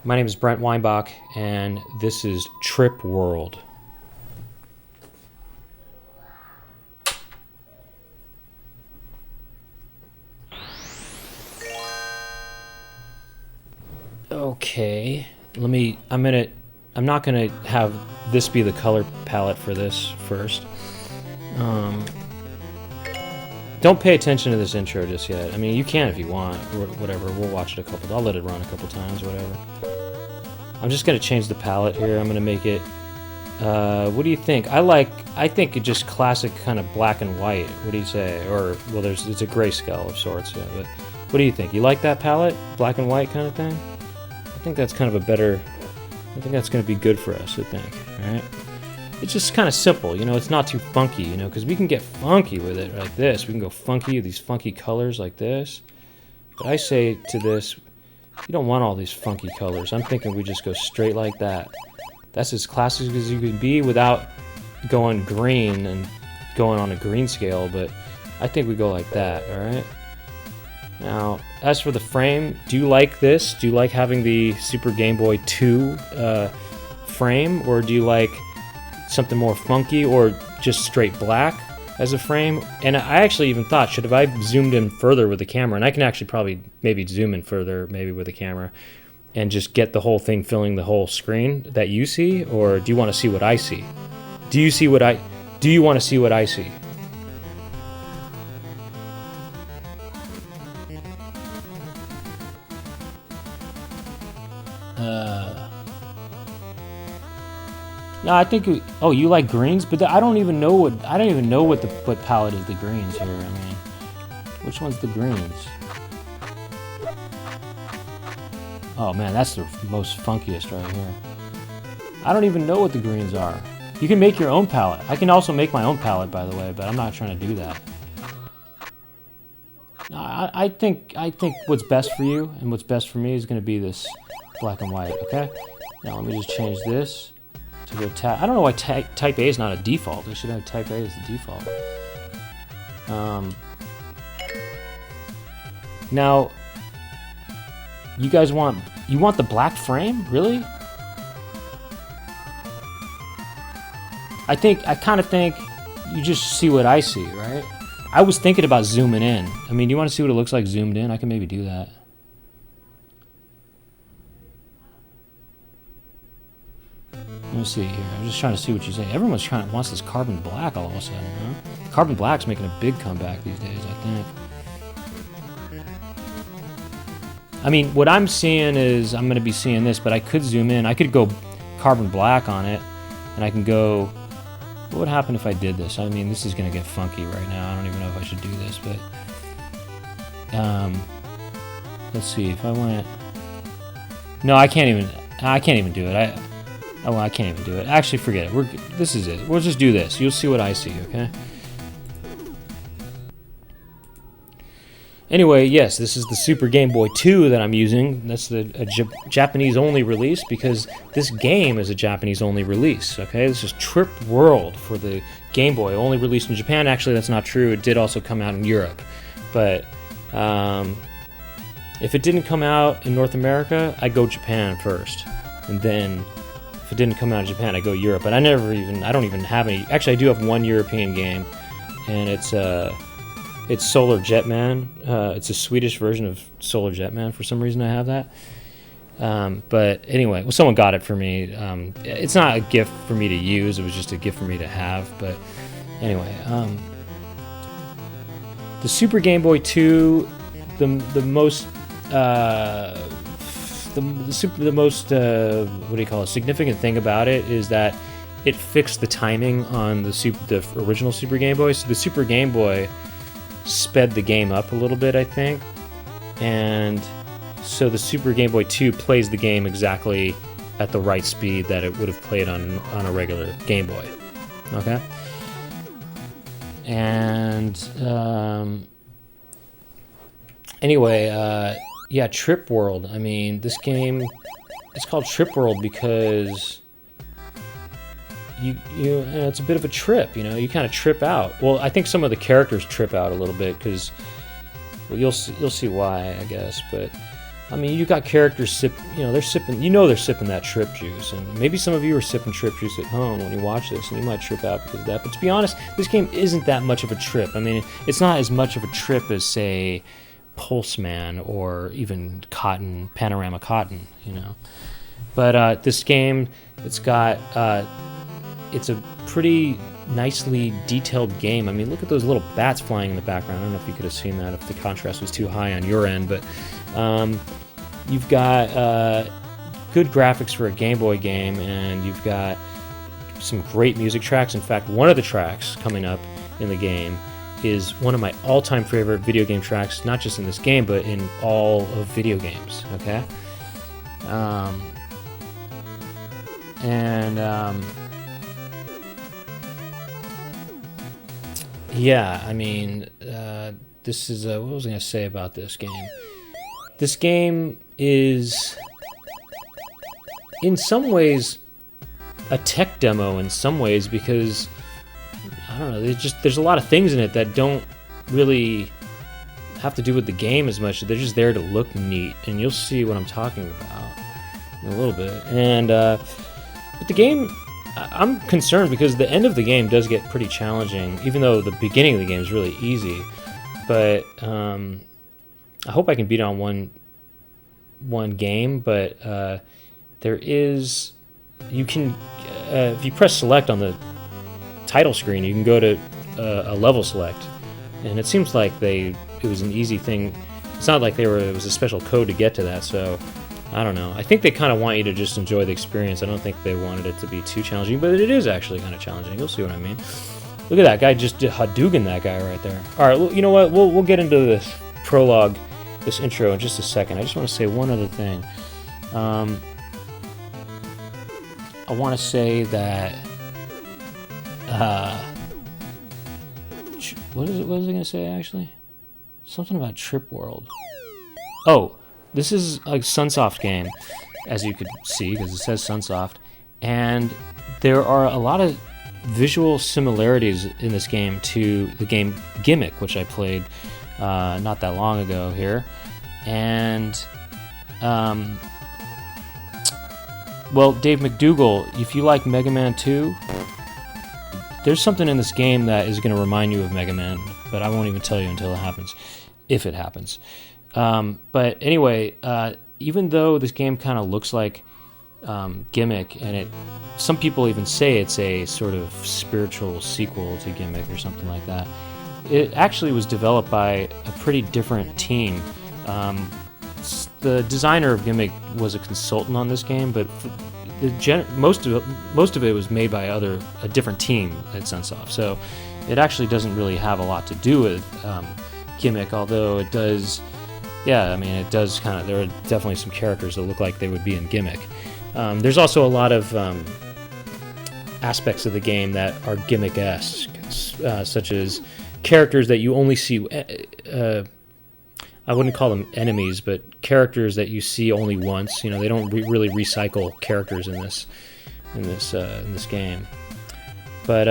My name is Brent Weinbach, and this is Trip World. Okay, I'm not gonna have this be the color palette for this first. Don't pay attention to this intro just yet. I mean, you can if you want, or whatever. We'll watch it I'll let it run a couple times, whatever. I'm just gonna change the palette here. I'm gonna make it, what do you think? I think it just classic kind of black and white. What do you say? Or, well, it's a grayscale of sorts, yeah, but what do you think? You like that palette? Black and white kind of thing? I think that's kind of I think that's gonna be good for us, I think, alright? It's just kind of simple, you know, it's not too funky, you know, because we can get funky with it like this. We can go funky with these funky colors like this. But I say to this, you don't want all these funky colors. I'm thinking we just go straight like that. That's as classic as you can be without going green and going on a green scale, but I think we go like that, alright? Now, as for the frame, do you like this? Do you like having the Super Game Boy 2 frame, or do you like something more funky, or just straight black as a frame? And I actually even thought, should have I zoomed in further with the camera? And I can actually probably maybe zoom in further, maybe with the camera, and just get the whole thing filling the whole screen that you see, or do you want to see what I see? Do you want to see what I see? No, I think. Oh, you like greens, but I don't even know what what palette is the greens here. I mean, which one's the greens? Oh man, that's the most funkiest right here. I don't even know what the greens are. You can make your own palette. I can also make my own palette, by the way, but I'm not trying to do that. I think what's best for you and what's best for me is going to be this black and white. Okay. Now let me just change this. I don't know why type A is not a default. They should have type A as the default. Now, you guys want the black frame? Really? I kind of think you just see what I see, right? I was thinking about zooming in. I mean, do you want to see what it looks like zoomed in? I can maybe do that. Let me see here. I'm just trying to see what you say. Everyone's wants this carbon black all of a sudden, huh? Carbon black's making a big comeback these days, I think. I mean, what I'm seeing is I'm going to be seeing this, but I could zoom in. I could go carbon black on it, and I can go. What would happen if I did this? I mean, this is going to get funky right now. I don't even know if I should do this, but let's see if I went. No, I can't even do it. I can't even do it. Actually, forget it. This is it. We'll just do this. You'll see what I see, okay? Anyway, yes, this is the Super Game Boy 2 that I'm using. That's the Japanese-only release, because this game is a Japanese-only release, okay? This is Trip World for the Game Boy, only released in Japan. Actually, that's not true. It did also come out in Europe. But if it didn't come out in North America, I'd go Japan first, and then if it didn't come out in Japan, I go Europe. But I don't even have any. Actually, I do have one European game, and it's Solar Jetman. It's a Swedish version of Solar Jetman. For some reason, I have that. But anyway, well, someone got it for me. It's not a gift for me to use. It was just a gift for me to have. But anyway, the Super Game Boy 2, the most significant thing about it is that it fixed the timing on the original Super Game Boy. So the Super Game Boy sped the game up a little bit, I think, and so the Super Game Boy 2 plays the game exactly at the right speed that it would have played on a regular Game Boy. Okay, and anyway, yeah, Trip World. I mean, this game, it's called Trip World because it's a bit of a trip, you know. You kind of trip out. Well, I think some of the characters trip out a little bit because, well, you'll see why, I guess. But I mean, you got characters they're sipping, they're sipping that trip juice, and maybe some of you are sipping trip juice at home when you watch this, and you might trip out because of that. But to be honest, this game isn't that much of a trip. I mean, it's not as much of a trip as, say, Pulseman or even Panorama Cotton, But this game, it's a pretty nicely detailed game. I mean, look at those little bats flying in the background. I don't know if you could have seen that if the contrast was too high on your end, but you've got good graphics for a Game Boy game, and you've got some great music tracks. In fact, one of the tracks coming up in the game is one of my all-time favorite video game tracks, not just in this game, but in all of video games, okay? Yeah, I mean, this is, what was I going to say about this game? This game is, in some ways, a tech demo in some ways, because, I don't know, there's a lot of things in it that don't really have to do with the game as much. They're just there to look neat, and you'll see what I'm talking about in a little bit. And, but the game, I'm concerned because the end of the game does get pretty challenging, even though the beginning of the game is really easy. But I hope I can beat it on one game. But there is, you can, if you press select on the title screen, you can go to a level select, and it seems like it was an easy thing. It's not like it was a special code to get to that. So I don't know. I think they kind of want you to just enjoy the experience. I don't think they wanted it to be too challenging, but it is actually kind of challenging. You'll see what I mean. Look at that guy, just Hadouken that guy right there. All right, well, you know what? We'll get into this prologue, this intro in just a second. I just want to say one other thing. I want to say that what was I going to say actually? Something about Trip World. Oh. This is a Sunsoft game, as you could see, because it says Sunsoft, and there are a lot of visual similarities in this game to the game Gimmick, which I played not that long ago here. And, well, Dave McDougall, if you like Mega Man 2, there's something in this game that is going to remind you of Mega Man, but I won't even tell you until it happens, if it happens. But anyway, even though this game kind of looks like Gimmick, and some people even say it's a sort of spiritual sequel to Gimmick or something like that, it actually was developed by a pretty different team. The designer of Gimmick was a consultant on this game, but most of it was made by a different team at Sunsoft. So it actually doesn't really have a lot to do with Gimmick, although it does. Yeah, I mean, it does kind of. There are definitely some characters that look like they would be in Gimmick. There's also a lot of aspects of the game that are Gimmick-esque, such as characters that you only see. I wouldn't call them enemies, but characters that you see only once. They don't really recycle characters in this game. But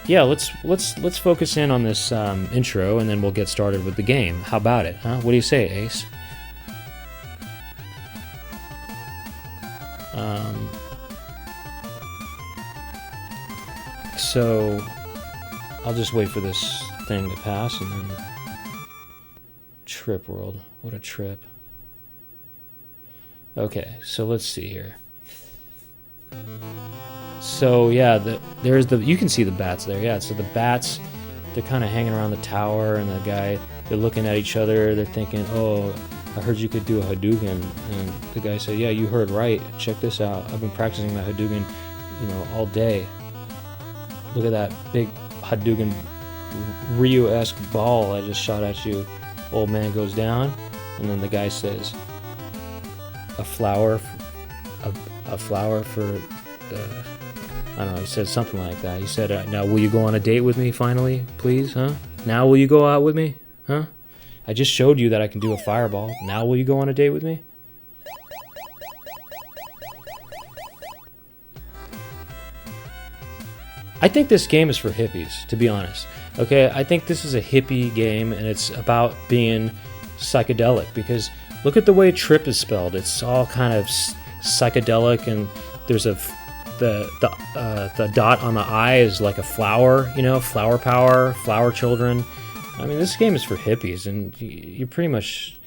yeah, let's focus in on this intro, and then we'll get started with the game. How about it, huh? What do you say, Ace? So I'll just wait for this thing to pass, and then Trip World. What a trip. Okay, so let's see here. So yeah, you can see the bats there. Yeah, so the bats, they're kind of hanging around the tower, and they're looking at each other. They're thinking, "Oh, I heard you could do a Hadouken." And the guy said, "Yeah, you heard right. Check this out. I've been practicing my Hadouken, all day. Look at that big Hadouken Ryu-esque ball I just shot at you." Old man goes down, and then the guy says, "A flower for." I don't know, he said something like that. He said, "Now will you go on a date with me finally, please, huh? Now will you go out with me, huh? I just showed you that I can do a fireball. Now will you go on a date with me?" I think this game is for hippies, to be honest. Okay, I think this is a hippie game, and it's about being psychedelic, because Look at the way trip is spelled. It's all kind of psychedelic, and there's the dot on the I is like a flower, you know, flower power, flower children. I mean, this game is for hippies, and you pretty much,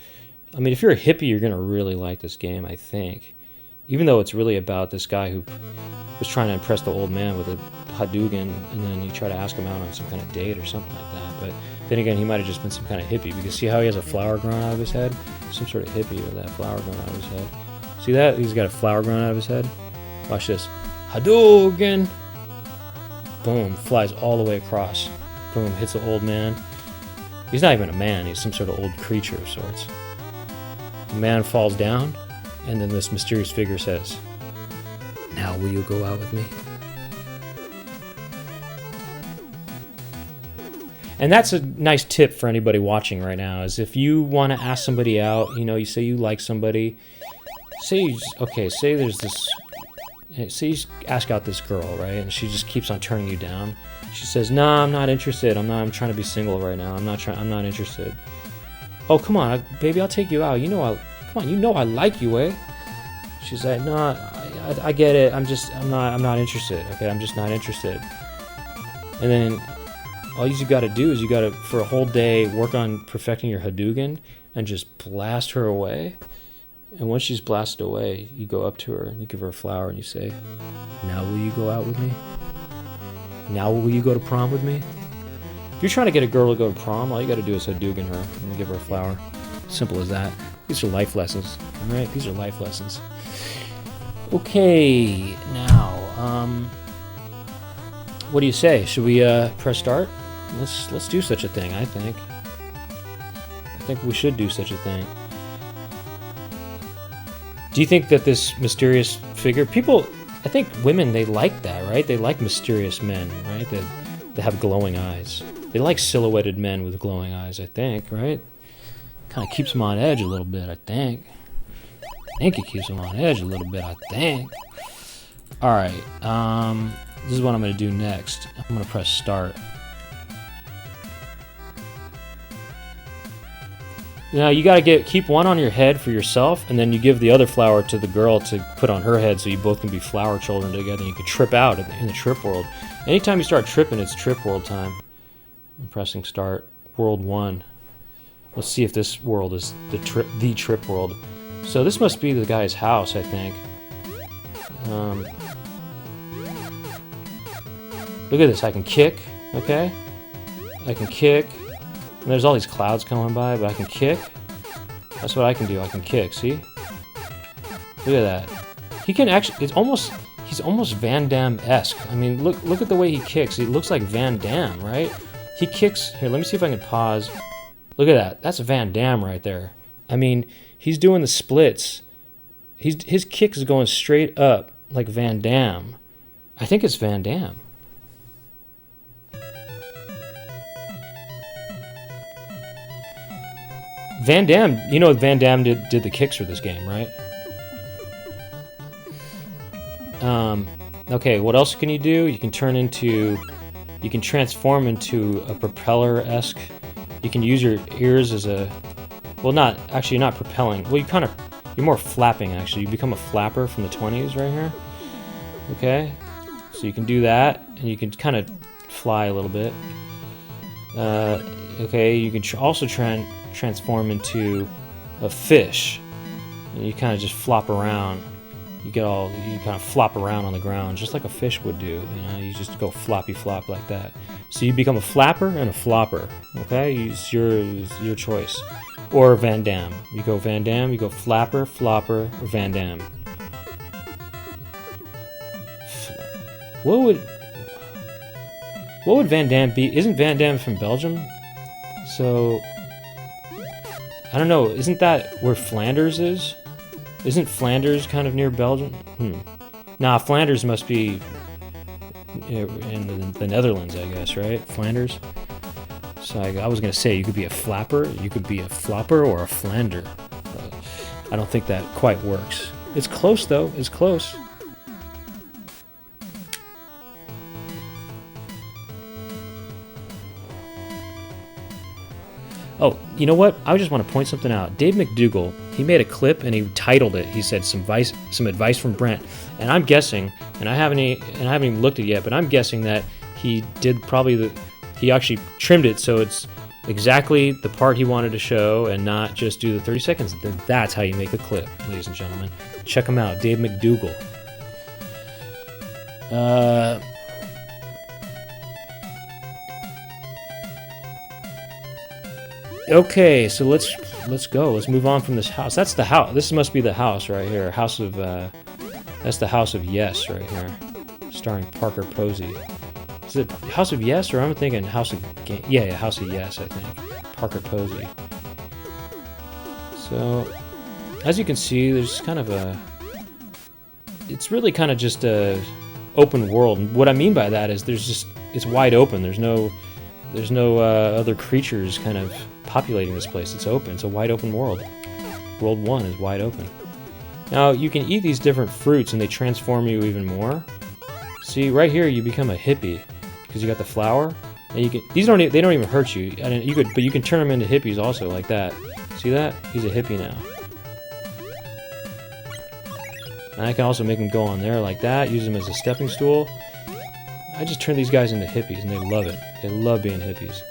I mean, if you're a hippie, you're gonna really like this game, I think. Even though it's really about this guy who was trying to impress the old man with a Hadouken, and then you try to ask him out on some kind of date or something like that. But then again, he might have just been some kind of hippie, because see how he has a flower growing out of his head? Some sort of hippie with that flower growing out of his head. See that? He's got a flower growing out of his head. Watch this. Hadouken! Boom. Flies all the way across. Boom. Hits the old man. He's not even a man. He's some sort of old creature of sorts. The man falls down, and then this mysterious figure says, "Now will you go out with me?" And that's a nice tip for anybody watching right now, is if you want to ask somebody out, you know, you say you like somebody, say there's this, say you ask out this girl, right, and she just keeps on turning you down. She says, "Nah, I'm not interested. I'm trying to be single right now. I'm not interested." "Oh, come on, baby, I'll take you out. You know I like you, eh?" She's like, "No, I get it. I'm not interested. Okay, I'm just not interested." And then all you got to do is you got to, for a whole day, work on perfecting your Hadouken and just blast her away. And once she's blasted away, you go up to her and you give her a flower and you say, "Now will you go out with me? Now will you go to prom with me?" If you're trying to get a girl to go to prom, all you got to do is Hadouken her and give her a flower. Simple as that. These are life lessons. All right, these are life lessons. Okay, now, what do you say? Should we press start? Let's do such a thing. I think we should do such a thing. Do you think that this mysterious figure, people, I think women, they like that, right? They like mysterious men, right? They have glowing eyes. They like silhouetted men with glowing eyes, I think, right? Kind of keeps them on edge a little bit, I think. I think it keeps them on edge a little bit, I think. All right, this is what I'm going to do next. I'm going to press start. Now you got to keep one on your head for yourself, and then you give the other flower to the girl to put on her head, so you both can be flower children together. And you can trip out in the trip world. Anytime you start tripping, it's trip world time. I'm pressing start. World 1. Let's see if this world is the trip world. So this must be the guy's house, I think. Look at this. I can kick. Okay. I can kick. And there's all these clouds coming by, but I can kick. That's what I can do. I can kick. See? Look at that. He can actually. He's almost Van Damme-esque. I mean, look at the way he kicks. He looks like Van Damme, right? He kicks. Here, let me see if I can pause. Look at that. That's Van Damme right there. I mean, he's doing the splits. His kick is going straight up like Van Damme. I think it's Van Damme. Van Damme, you know Van Damme did the kicks for this game, right? Okay, what else can you do? You can transform into a propeller-esque. You can use your ears as a, well, not propelling. Well, you're more flapping, actually. You become a flapper from the 20s right here. Okay, so you can do that, and you can kind of fly a little bit. Okay, you can also transform into a fish, and you kind of just flop around. You kind of flop around on the ground just like a fish would do. You know, you just go floppy flop like that. So you become a flapper and a flopper. Okay, it's your choice. Or Van Damme. You go Van Damme. You go flapper, flopper, or Van Damme. What would Van Damme be? Isn't Van Damme from Belgium? So I don't know. Isn't that where Flanders is? Isn't Flanders kind of near Belgium? Nah, Flanders must be in the Netherlands, I guess, right? Flanders. So I was going to say you could be a flapper, you could be a flopper, or a Flander. But I don't think that quite works. It's close, though. It's close. Oh, you know what? I just want to point something out. Dave McDougall, he made a clip and he titled it. He said some advice from Brent, and I'm guessing, and I haven't even looked at it yet, but I'm guessing that he did he actually trimmed it so it's exactly the part he wanted to show and not just do the 30 seconds. Then that's how you make a clip, ladies and gentlemen. Check him out, Dave McDougall. Okay, so let's go. Let's move on from this house. That's the house. This must be the house right here. That's the House of Yes right here, starring Parker Posey. Is it House of Yes, or I'm thinking House of yeah, House of Yes, I think. Parker Posey. So, as you can see, there's kind of it's really kind of just a open world. And what I mean by that is it's wide open. There's no other creatures kind of populating this place. It's open. It's a wide open world. World 1 is wide open. Now, you can eat these different fruits and they transform you even more. See, right here you become a hippie because you got the flower, and you can they don't even hurt you. And but you can turn them into hippies also like that. See that? He's a hippie now. And I can also make them go on there like that, use them as a stepping stool. I just turn these guys into hippies and they love it. They love being hippies.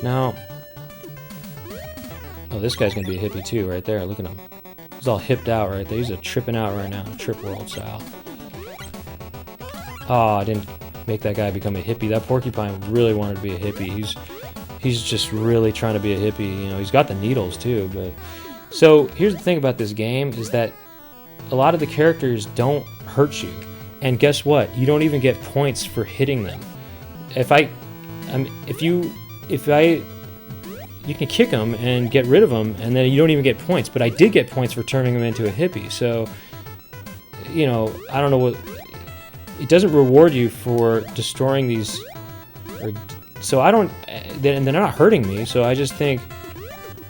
Now, oh, this guy's gonna be a hippie too, right there. Look at him. He's all hipped out right there. He's a tripping out right now, trip world style. Oh, I didn't make that guy become a hippie. That porcupine really wanted to be a hippie. He's just really trying to be a hippie. You know, he's got the needles too. But so here's the thing about this game is that a lot of the characters don't hurt you, and guess what? You don't even get points for hitting them. You can kick them and get rid of them, and then you don't even get points. But I did get points for turning them into a hippie. So, you know, I don't know what. It doesn't reward you for destroying these. So I don't. And they're not hurting me. So I just think,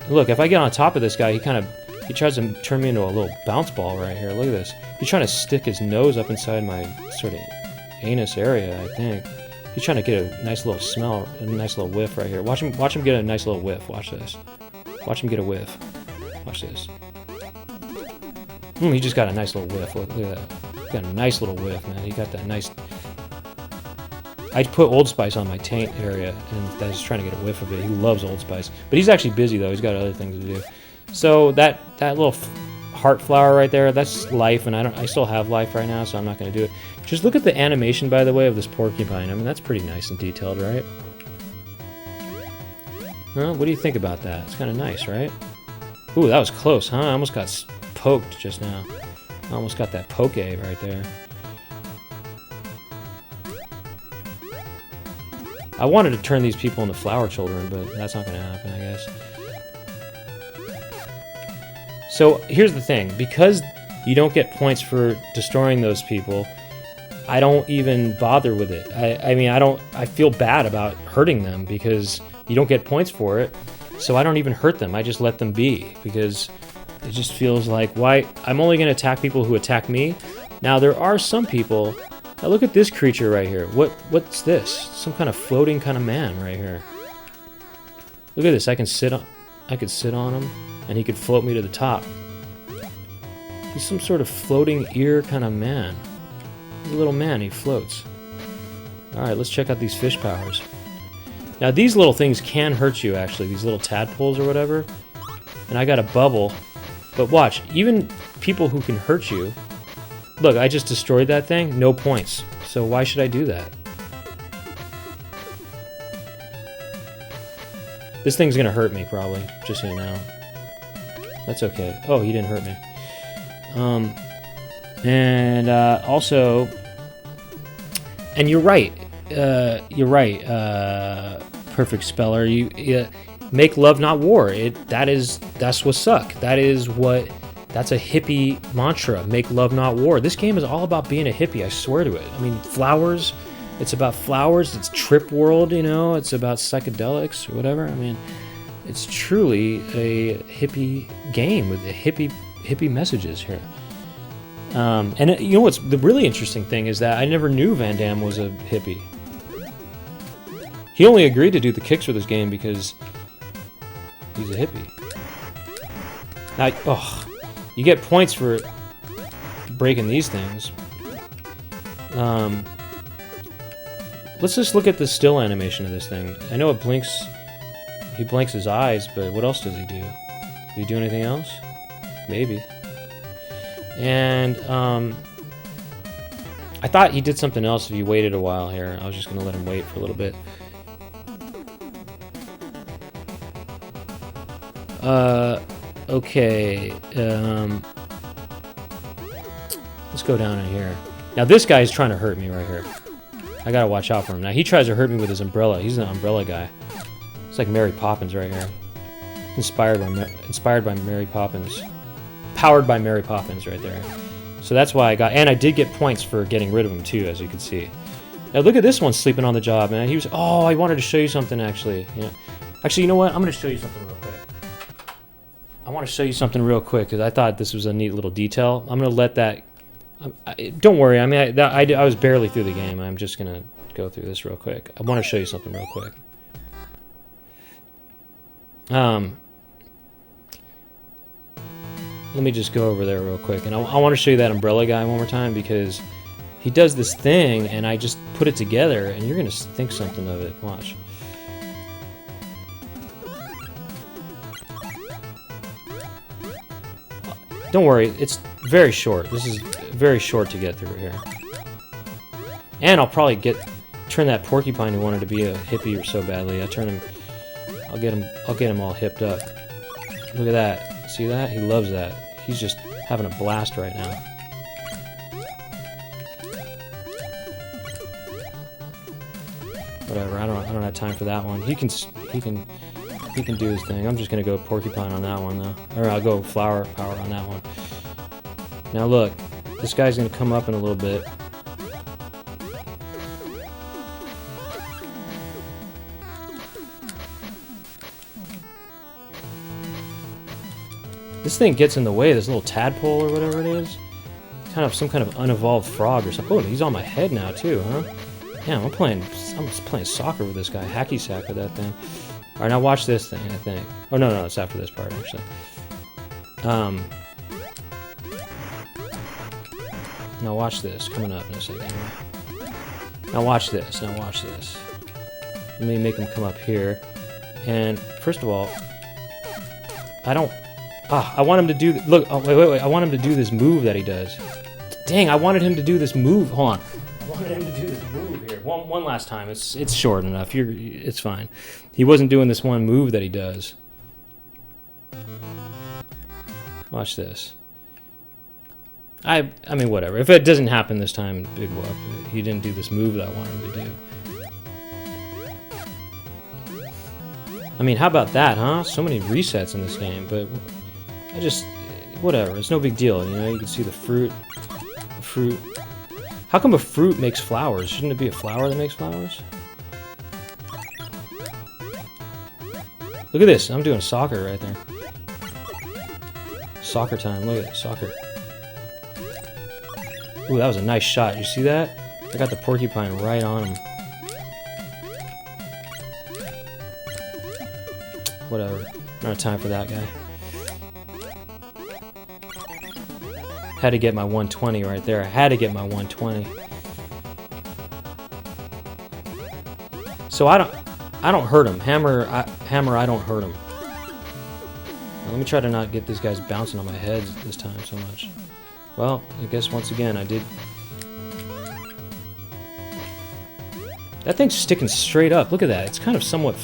look, if I get on top of this guy, he tries to turn me into a little bounce ball right here. Look at this. He's trying to stick his nose up inside my sort of anus area, I think. He's trying to get a nice little smell, a nice little whiff right here. Watch him get a nice little whiff. Watch this. Watch him get a whiff. Watch this. He just got a nice little whiff. Look at that. He got a nice little whiff, man. He got that nice... I put Old Spice on my taint area, and he's trying to get a whiff of it. He loves Old Spice. But he's actually busy, though. He's got other things to do. So that little heart flower right there, that's life, and I still have life right now, so I'm not going to do it. Just look at the animation, by the way, of this porcupine. I mean, that's pretty nice and detailed, right? Well, what do you think about that? It's kind of nice, right? Ooh, that was close, huh? I almost got poked just now. I almost got that poke right there. I wanted to turn these people into flower children, but that's not going to happen, I guess. So here's the thing, because you don't get points for destroying those people, I don't even bother with it. I feel bad about hurting them because you don't get points for it, so I don't even hurt them. I just let them be because it just feels like, why? I'm only going to attack people who attack me. Now there are some people. Now look at this creature right here. What's this? Some kind of floating kind of man right here. Look at this. I could sit on him, and he could float me to the top. He's some sort of floating ear kind of man. He's a little man. He floats. All right, let's check out these fish powers. Now these little things can hurt you, actually. These little tadpoles or whatever. And I got a bubble. But watch, even people who can hurt you. Look, I just destroyed that thing. No points. So why should I do that? This thing's gonna hurt me, probably. Just so you know. That's okay. Oh, he didn't hurt me. Also... And you're right. Perfect Speller. You make love, not war. That's what suck. That's a hippie mantra. Make love, not war. This game is all about being a hippie. I swear to it. I mean, flowers. It's about flowers. It's Trip World. You know. It's about psychedelics or whatever. I mean, it's truly a hippie game with the hippie messages here. And you know what's the really interesting thing is that I never knew Van Damme was a hippie. He only agreed to do the kicks for this game because He's a hippie. Now, oh, you get points for breaking these things. Let's just look at the still animation of this thing. I know it blinks. He blinks his eyes, but what else does he do? Does he do anything else? Maybe. And I thought he did something else if he waited a while here. I was just gonna let him wait for a little bit. Okay. Let's go down in here. Now this guy is trying to hurt me right here. I gotta watch out for him. Now he tries to hurt me with his umbrella. He's an umbrella guy. It's like Mary Poppins right here. Inspired by Mary Poppins. Powered by Mary Poppins right there. So that's why I got, and I did get points for getting rid of him too, as you can see. Now look at this one sleeping on the job, man. He was, oh, I wanted to show you something actually. Yeah. Actually, you know what? I'm gonna show you something real quick. I want to show you something real quick because I thought this was a neat little detail. I'm gonna let that. Don't worry. I mean, I was barely through the game. I'm just gonna go through this real quick. I want to show you something real quick. Let me just go over there real quick, and I want to show you that umbrella guy one more time because he does this thing, and I just put it together, and you're gonna think something of it. Watch. Don't worry, it's very short. This is very short to get through here. And I'll probably turn that porcupine who wanted to be a hippie so badly. I'll get him all hipped up. Look at that. See that? He loves that. He's just having a blast right now. Whatever. I don't have time for that one. He can do his thing. I'm just gonna go porcupine on that one though. Or I'll go flower power on that one. Now look, this guy's gonna come up in a little bit. This thing gets in the way, this little tadpole or whatever it is. Kind of some kind of unevolved frog or something. Oh, he's on my head now too, huh? Yeah, I'm just playing soccer with this guy, hacky sack with that thing. Alright, now watch this thing, I think. Oh, no, it's after this part, actually. Now watch this, coming up in a second. Now watch this, Let me make him come up here. And, first of all, I want him to do, look, oh, wait, I want him to do this move that he does. Dang, I wanted him to do this move, hold on. I wanted him to do this move here. One last time. It's short enough. It's fine. He wasn't doing this one move that he does. Watch this. I mean, whatever. If it doesn't happen this time, big whoop. He didn't do this move that I wanted him to do. I mean, how about that, huh? So many resets in this game, but whatever. It's no big deal, you know? You can see the fruit. How come a fruit makes flowers? Shouldn't it be a flower that makes flowers? Look at this. I'm doing soccer right there. Soccer time. Look at it. Soccer. Ooh, that was a nice shot. You see that? I got the porcupine right on him. Whatever. I don't have time for that guy. Had to get my 120 right there. I had to get my 120. So I don't hurt him. Hammer, I don't hurt him. Now, let me try to not get these guys bouncing on my head this time so much. Well, I guess once again I did. That thing's sticking straight up. Look at that. It's kind of somewhat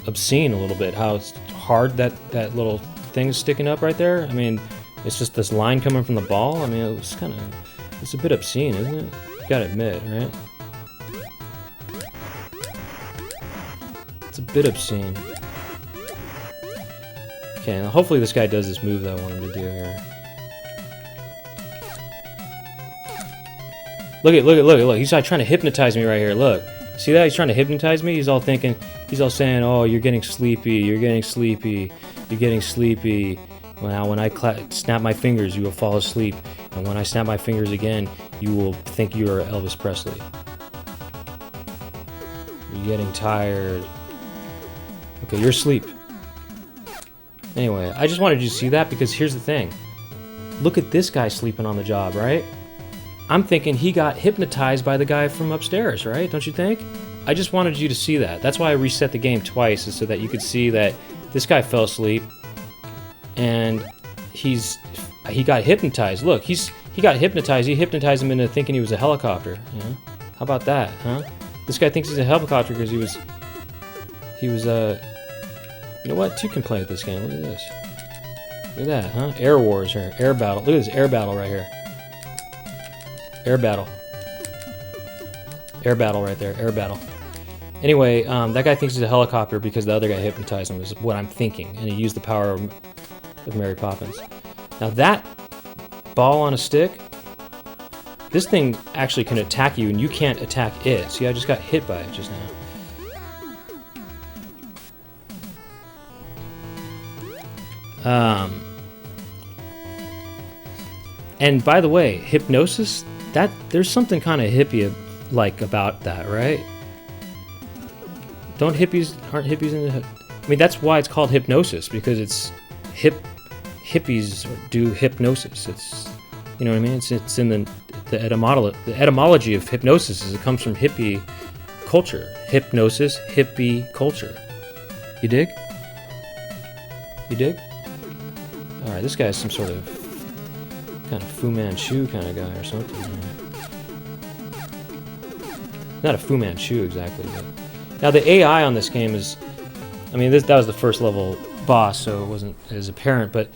obscene a little bit. How it's hard that little thing's sticking up right there. I mean, it's just this line coming from the ball. I mean, it's a bit obscene, isn't it? You gotta admit, right? It's a bit obscene. Okay, now hopefully this guy does this move that I want him to do here. Look. He's trying to hypnotize me right here. Look. See that? He's trying to hypnotize me. He's all saying, oh, you're getting sleepy. Now, when I snap my fingers, you will fall asleep. And when I snap my fingers again, you will think you are Elvis Presley. You're getting tired. Okay, you're asleep. Anyway, I just wanted you to see that because here's the thing. Look at this guy sleeping on the job, right? I'm thinking he got hypnotized by the guy from upstairs, right? Don't you think? I just wanted you to see that. That's why I reset the game twice, is so that you could see that this guy fell asleep and he got hypnotized. Look, he got hypnotized. He hypnotized him into thinking he was a helicopter. You know? How about that, huh? This guy thinks he's a helicopter because he was you know what? Two can play with this game. Look at this. Look at that, huh? Air Wars here. Air battle. Look at this air battle right here. Air battle. Air battle right there. Air battle. Anyway, that guy thinks he's a helicopter because the other guy hypnotized him, is what I'm thinking. And he used the power of Mary Poppins. Now that ball on a stick, this thing actually can attack you and you can't attack it. See, I just got hit by it just now. And by the way, hypnosis, there's something kind of hippie-like about that, right? Aren't hippies into... I mean, that's why it's called hypnosis, because it's hippies do hypnosis. It's, you know what I mean? It's in the etymology of hypnosis is it comes from hippie culture. Hypnosis, hippie culture. You dig? You dig? Alright, this guy's some sort of kind of Fu Manchu kind of guy or something. Not a Fu Manchu exactly, but... Now the AI on this game is... I mean, that was the first level boss, so it wasn't as apparent, but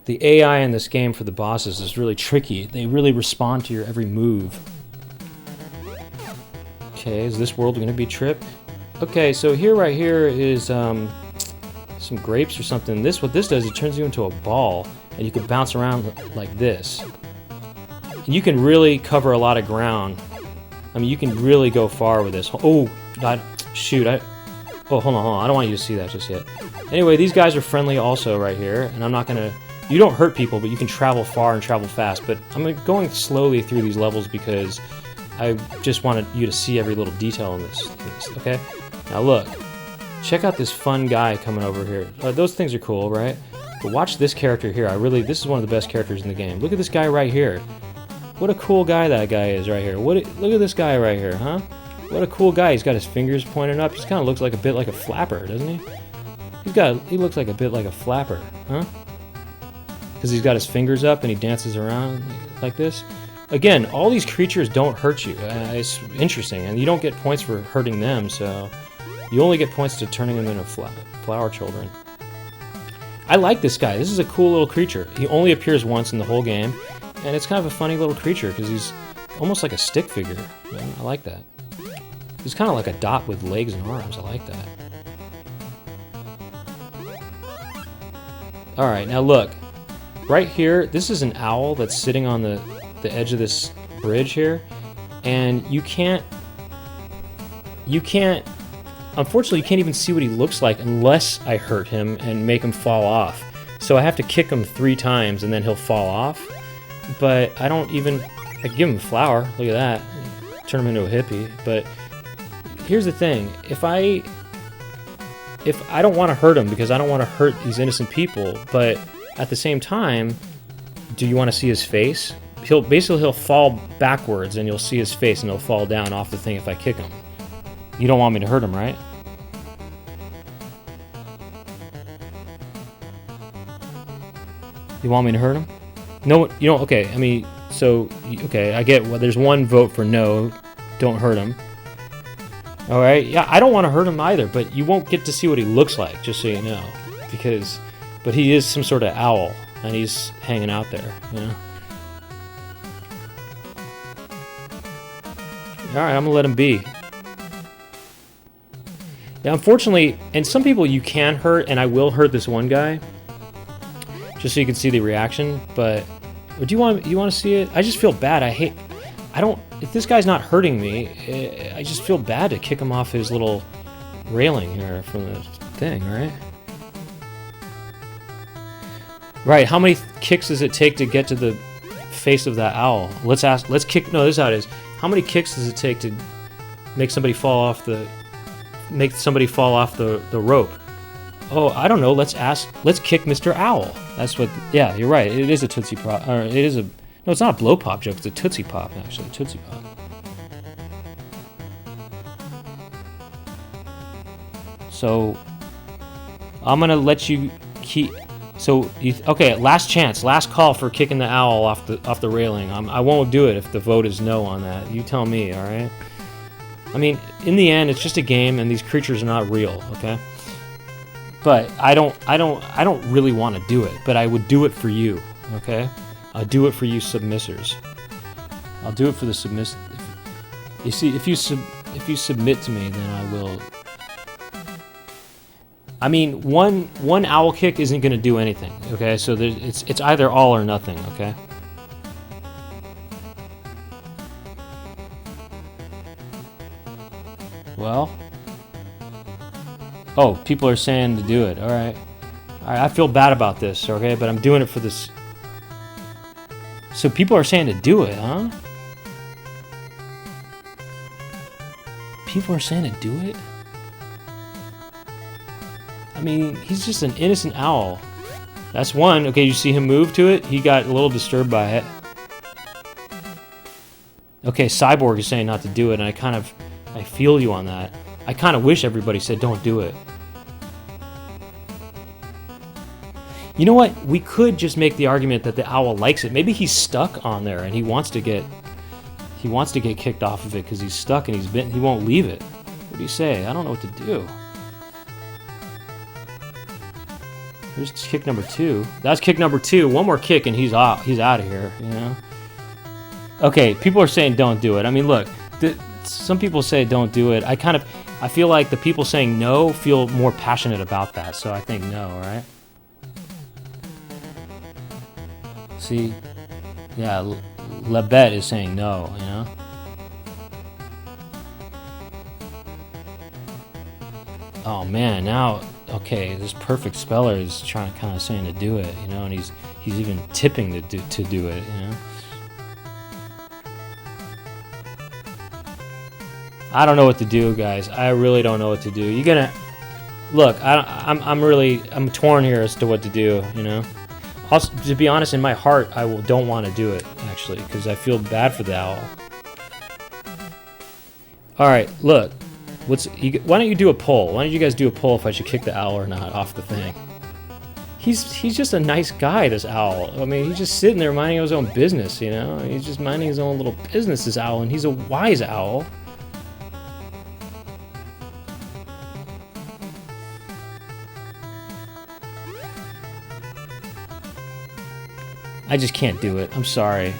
the AI in this game for the bosses is really tricky. They really respond to your every move. Okay, is this world going to be tripped? Okay, so right here is some grapes or something. What this does, it turns you into a ball, and you can bounce around like this. And you can really cover a lot of ground. I mean, you can really go far with this. Oh, shoot! Oh, hold on. I don't want you to see that just yet. Anyway, these guys are friendly also right here, and I'm not gonna... You don't hurt people, but you can travel far and travel fast. But I'm going slowly through these levels because I just wanted you to see every little detail in this. Okay? Now look. Check out this fun guy coming over here. Those things are cool, right? But watch this character here. This is one of the best characters in the game. Look at this guy right here. What a cool guy that guy is right here. Look at this guy right here, huh? What a cool guy. He's got his fingers pointed up. He kind of looks like a bit like a flapper, doesn't he? He looks like a bit like a flapper, huh? Because he's got his fingers up and he dances around like this. Again, all these creatures don't hurt you. It's interesting, and you don't get points for hurting them, so... You only get points to turning them into flower children. I like this guy. This is a cool little creature. He only appears once in the whole game, and it's kind of a funny little creature because he's almost like a stick figure. Yeah, I like that. He's kind of like a dot with legs and arms. I like that. Alright, now look. Right here, this is an owl that's sitting on the edge of this bridge here, and you can't... Unfortunately, you can't even see what he looks like unless I hurt him and make him fall off. So I have to kick him 3 times and then he'll fall off. But I don't even... I give him a flower. Look at that. Turn him into a hippie. But here's the thing. If I don't want to hurt him because I don't want to hurt these innocent people, but at the same time, do you want to see his face? He'll fall backwards and you'll see his face and he'll fall down off the thing if I kick him. You don't want me to hurt him, right? You want me to hurt him? No, you don't. Okay, I mean, so okay, I get. Well, there's one vote for no. Don't hurt him. All right. Yeah, I don't want to hurt him either, but you won't get to see what he looks like, just so you know, but he is some sort of owl, and he's hanging out there, you know. All right, I'm gonna let him be. Yeah, unfortunately, and some people you can hurt, and I will hurt this one guy, just so you can see the reaction. But do you want to see it? I just feel bad. If this guy's not hurting me, I just feel bad to kick him off his little railing here from the thing, right? Right. How many kicks does it take to get to the face of that owl? Let's kick. No, this is how it is. How many kicks does it take to make somebody fall off the rope? Oh, I don't know. Let's kick Mr. Owl. That's what. Yeah, you're right. It is a Tootsie Pop. Or it is a. No, it's not a Blow Pop joke. It's a Tootsie Pop, actually. Tootsie Pop. So, I'm gonna let you keep. So, okay. Last chance. Last call for kicking the owl off the railing. I won't do it if the vote is no on that. You tell me. All right. I mean, in the end, it's just a game, and these creatures are not real. Okay. But I don't really want to do it. But I would do it for you. Okay. I'll do it for you submissors. I'll do it for the submiss. You see, if you submit to me, then I will. I mean, one owl kick isn't going to do anything. Okay, so it's either all or nothing. Okay. Well. Oh, people are saying to do it. All right. I feel bad about this. Okay, but I'm doing it for this. So people are saying to do it, huh? People are saying to do it? I mean, he's just an innocent owl. That's one. Okay, you see him move to it? He got a little disturbed by it. Okay, Cyborg is saying not to do it, and I feel you on that. I kind of wish everybody said don't do it. You know what? We could just make the argument that the owl likes it. Maybe he's stuck on there and he wants to get kicked off of it because he's stuck and he won't leave it. What do you say? I don't know what to do. Here's kick number 2. That's kick number 2. One more kick and he's out. He's out of here. You know. Okay, people are saying don't do it. I mean, look, some people say don't do it. I feel like the people saying no feel more passionate about that. So I think no. All right. See, yeah, Lebet is saying no, you know? Oh man, now, okay, this Perfect Speller is kind of saying to do it, you know, and he's even tipping to do it, you know? I don't know what to do, guys. I really don't know what to do. You gotta, look, I'm torn here as to what to do, you know? Also, to be honest, in my heart, don't want to do it, actually, because I feel bad for the owl. Alright, look. Why don't you do a poll? Why don't you guys do a poll if I should kick the owl or not off the thing? He's just a nice guy, this owl. I mean, he's just sitting there minding his own business, you know? He's just minding his own little business, this owl, and he's a wise owl. I just can't do it. I'm sorry.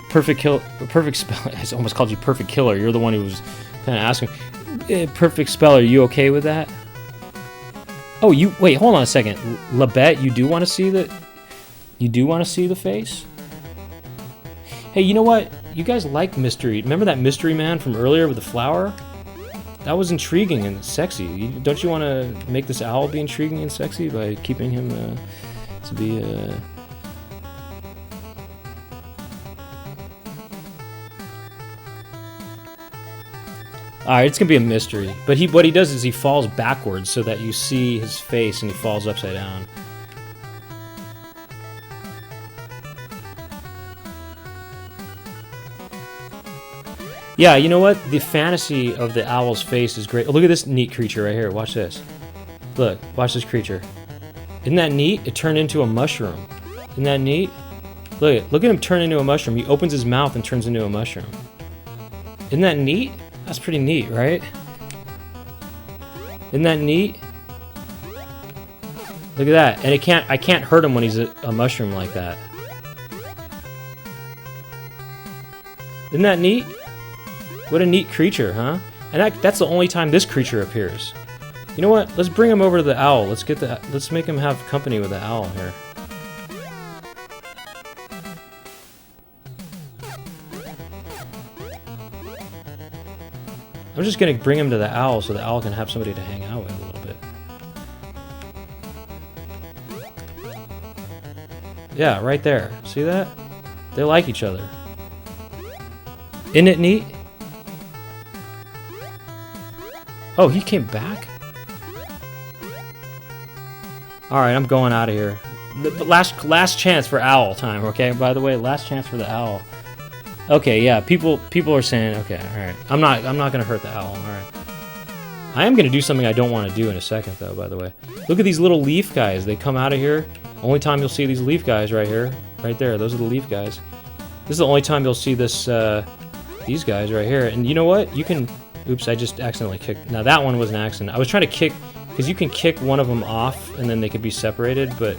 Perfect Speller. I almost called you Perfect Killer. You're the one who was kind of asking. Perfect Speller, you okay with that? Oh, wait. Hold on a second. Lebet, you do want to see the face? Hey, you know what? You guys like mystery. Remember that mystery man from earlier with the flower? That was intriguing and sexy. Don't you want to make this owl be intriguing and sexy by keeping him to be Alright, it's gonna be a mystery. But what he does is he falls backwards so that you see his face and he falls upside down. Yeah, you know what? The fantasy of the owl's face is great. Oh, look at this neat creature right here. Watch this. Look, watch this creature. Isn't that neat? It turned into a mushroom. Isn't that neat? Look at him turn into a mushroom. He opens his mouth and turns into a mushroom. Isn't that neat? That's pretty neat, right? Isn't that neat? Look at that. And I can't hurt him when he's a mushroom like that. Isn't that neat? What a neat creature, huh? And that's the only time this creature appears. You know what? Let's bring him over to the owl. Let's make him have company with the owl here. I'm just gonna bring him to the owl so the owl can have somebody to hang out with a little bit. Yeah, right there. See that? They like each other. Isn't it neat? Oh, he came back? Alright, I'm going out of here. Last chance for owl time, okay? By the way, last chance for the owl. Okay, yeah, people are saying, okay, alright. I'm not gonna hurt the owl, alright. I am gonna do something I don't want to do in a second, though, by the way. Look at these little leaf guys. They come out of here. Only time you'll see these leaf guys right here. Right there, those are the leaf guys. This is the only time you'll see this, these guys right here. And you know what? You can... Oops, I just accidentally kicked... Now, that one was an accident. I was trying to kick... Because you can kick one of them off, and then they could be separated, but...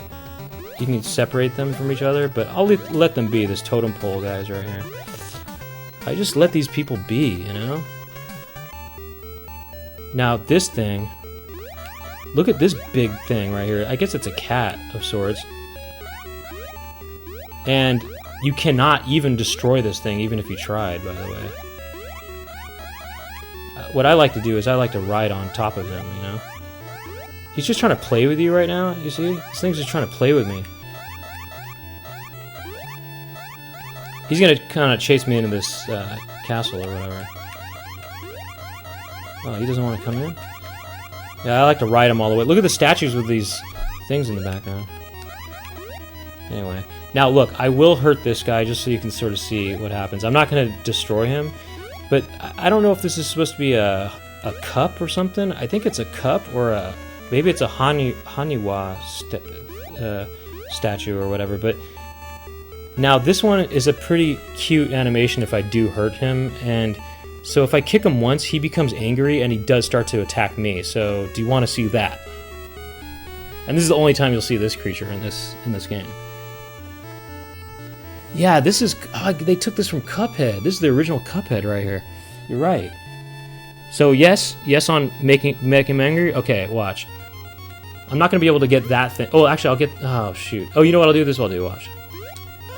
You can separate them from each other, but I'll let them be, this totem pole guys right here. I just let these people be, you know? Now, this thing... Look at this big thing right here. I guess it's a cat of sorts. And you cannot even destroy this thing, even if you tried, by the way. What I like to do is I like to ride on top of him, you know? He's just trying to play with you right now, you see? This thing's just trying to play with me. He's gonna kind of chase me into this castle or whatever. Oh, he doesn't want to come in? Yeah, I like to ride him all the way. Look at the statues with these things in the background. Anyway. Now, look, I will hurt this guy just so you can sort of see what happens. I'm not going to destroy him, but I don't know if this is supposed to be a cup or something. I think it's a cup or a... Maybe it's a Haniwa statue or whatever, but... Now, this one is a pretty cute animation if I do hurt him, and... So if I kick him once, he becomes angry, and he does start to attack me, so do you want to see that? And this is the only time you'll see this creature in this game. Yeah, this is... Oh, they took this from Cuphead. This is the original Cuphead right here. You're right. So yes on making him angry? Okay, watch. I'm not going to be able to get that thing. Oh, actually, I'll get... Oh, shoot. Oh, you know what I'll do? This is what I'll do, watch.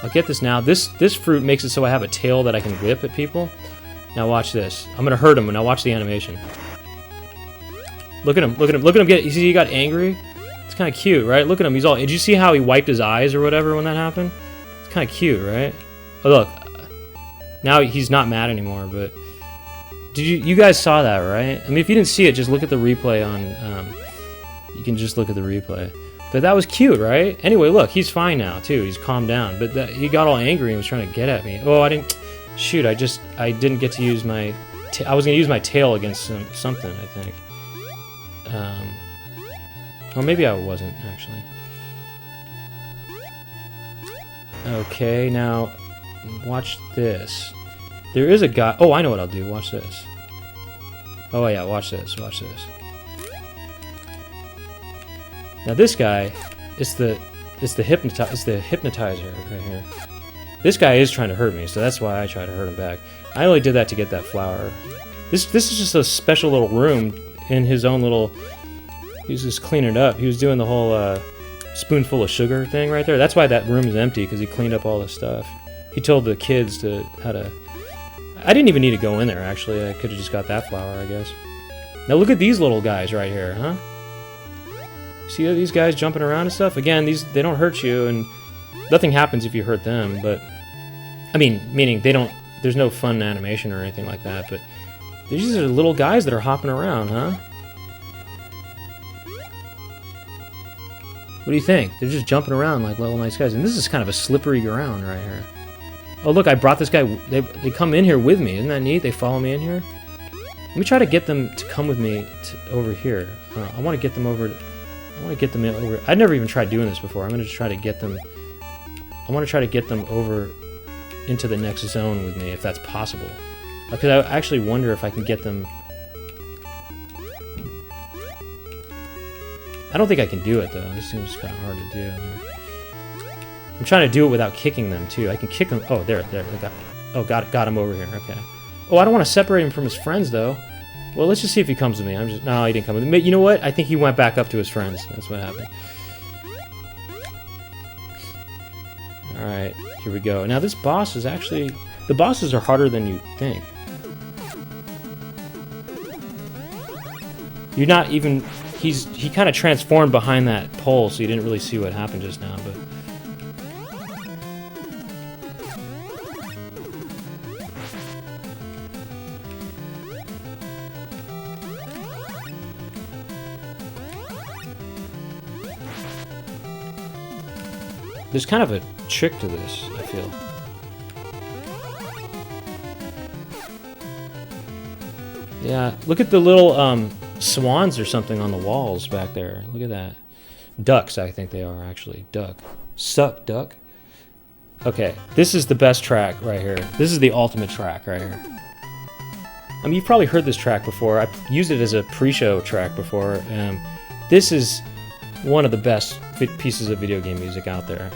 I'll get this now. This fruit makes it so I have a tail that I can whip at people. Now watch this. I'm going to hurt him, and now watch the animation. Look at him, look at him, look at him get... You see he got angry? It's kind of cute, right? Look at him, he's all... Did you see how he wiped his eyes or whatever when that happened? Kind of cute, right? Oh, look. Now he's not mad anymore, but... You guys saw that, right? I mean, if you didn't see it, just look at the replay on... you can just look at the replay. But that was cute, right? Anyway, look, he's fine now, too. He's calmed down. But he got all angry and was trying to get at me. Oh, I didn't... Shoot, I didn't get to use my... I was going to use my tail against something, I think. Or maybe I wasn't, actually. Okay, now, watch this. There is a guy... Oh, I know what I'll do. Watch this. Oh, yeah, watch this. Watch this. Now, this guy, it's the hypnotizer right here. This guy is trying to hurt me, so that's why I try to hurt him back. I only did that to get that flower. This is just a special little room in his own little... He was just cleaning it up. He was doing the whole... spoonful of sugar thing right there. That's why that room is empty, because he cleaned up all this stuff. He told the kids how to... I didn't even need to go in there, actually. I could have just got that flower, I guess. Now look at these little guys right here, huh? See these guys jumping around and stuff? Again, they don't hurt you, and nothing happens if you hurt them, but... I mean, meaning they don't... There's no fun animation or anything like that, but... These are little guys that are hopping around, huh? What do you think? They're just jumping around like little nice guys. And this is kind of a slippery ground right here. Oh, look, I brought this guy. They come in here with me. Isn't that neat? They follow me in here. Let me try to get them to come with me over here. I want to get them over... I want to get them over... I've never even tried doing this before. I'm going to try to get them... I want to try to get them over into the next zone with me, if that's possible. Because I actually wonder if I can get them... I don't think I can do it, though. This seems kind of hard to do. I'm trying to do it without kicking them, too. I can kick them... Oh, there. Got him over here. Okay. Oh, I don't want to separate him from his friends, though. Well, let's just see if he comes with me. No, he didn't come with me. You know what? I think he went back up to his friends. That's what happened. Alright, here we go. Now, this boss is actually... The bosses are harder than you think. You're not even... He kind of transformed behind that pole, so you didn't really see what happened just now, but... There's kind of a trick to this, I feel. Yeah, look at the little swans or something on the walls back there. Look at that. Ducks, I think they are, actually. Duck. Suck, duck. Okay, this is the best track right here. This is the ultimate track right here. I mean, you've probably heard this track before. I've used it as a pre-show track before. This is one of the best pieces of video game music out there.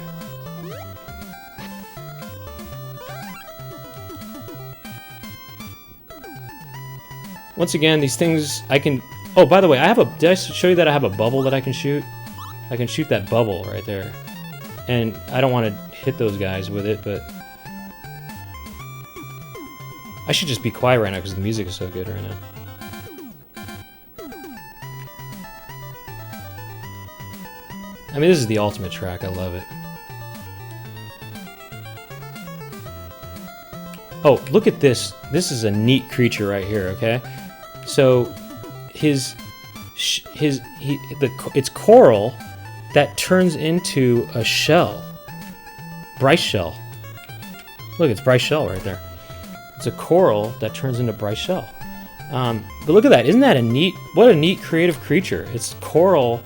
Once again, these things I can... Oh, by the way, I have a... Did I show you that I have a bubble that I can shoot? I can shoot that bubble right there. And I don't want to hit those guys with it, but... I should just be quiet right now because the music is so good right now. I mean, this is the ultimate track. I love it. Oh, look at this. This is a neat creature right here, okay? So, it's coral that turns into a shell. Bryce shell. Look, it's Bryce shell right there. It's a coral that turns into Bryce shell. But look at that. Isn't that a neat... What a neat creative creature. It's coral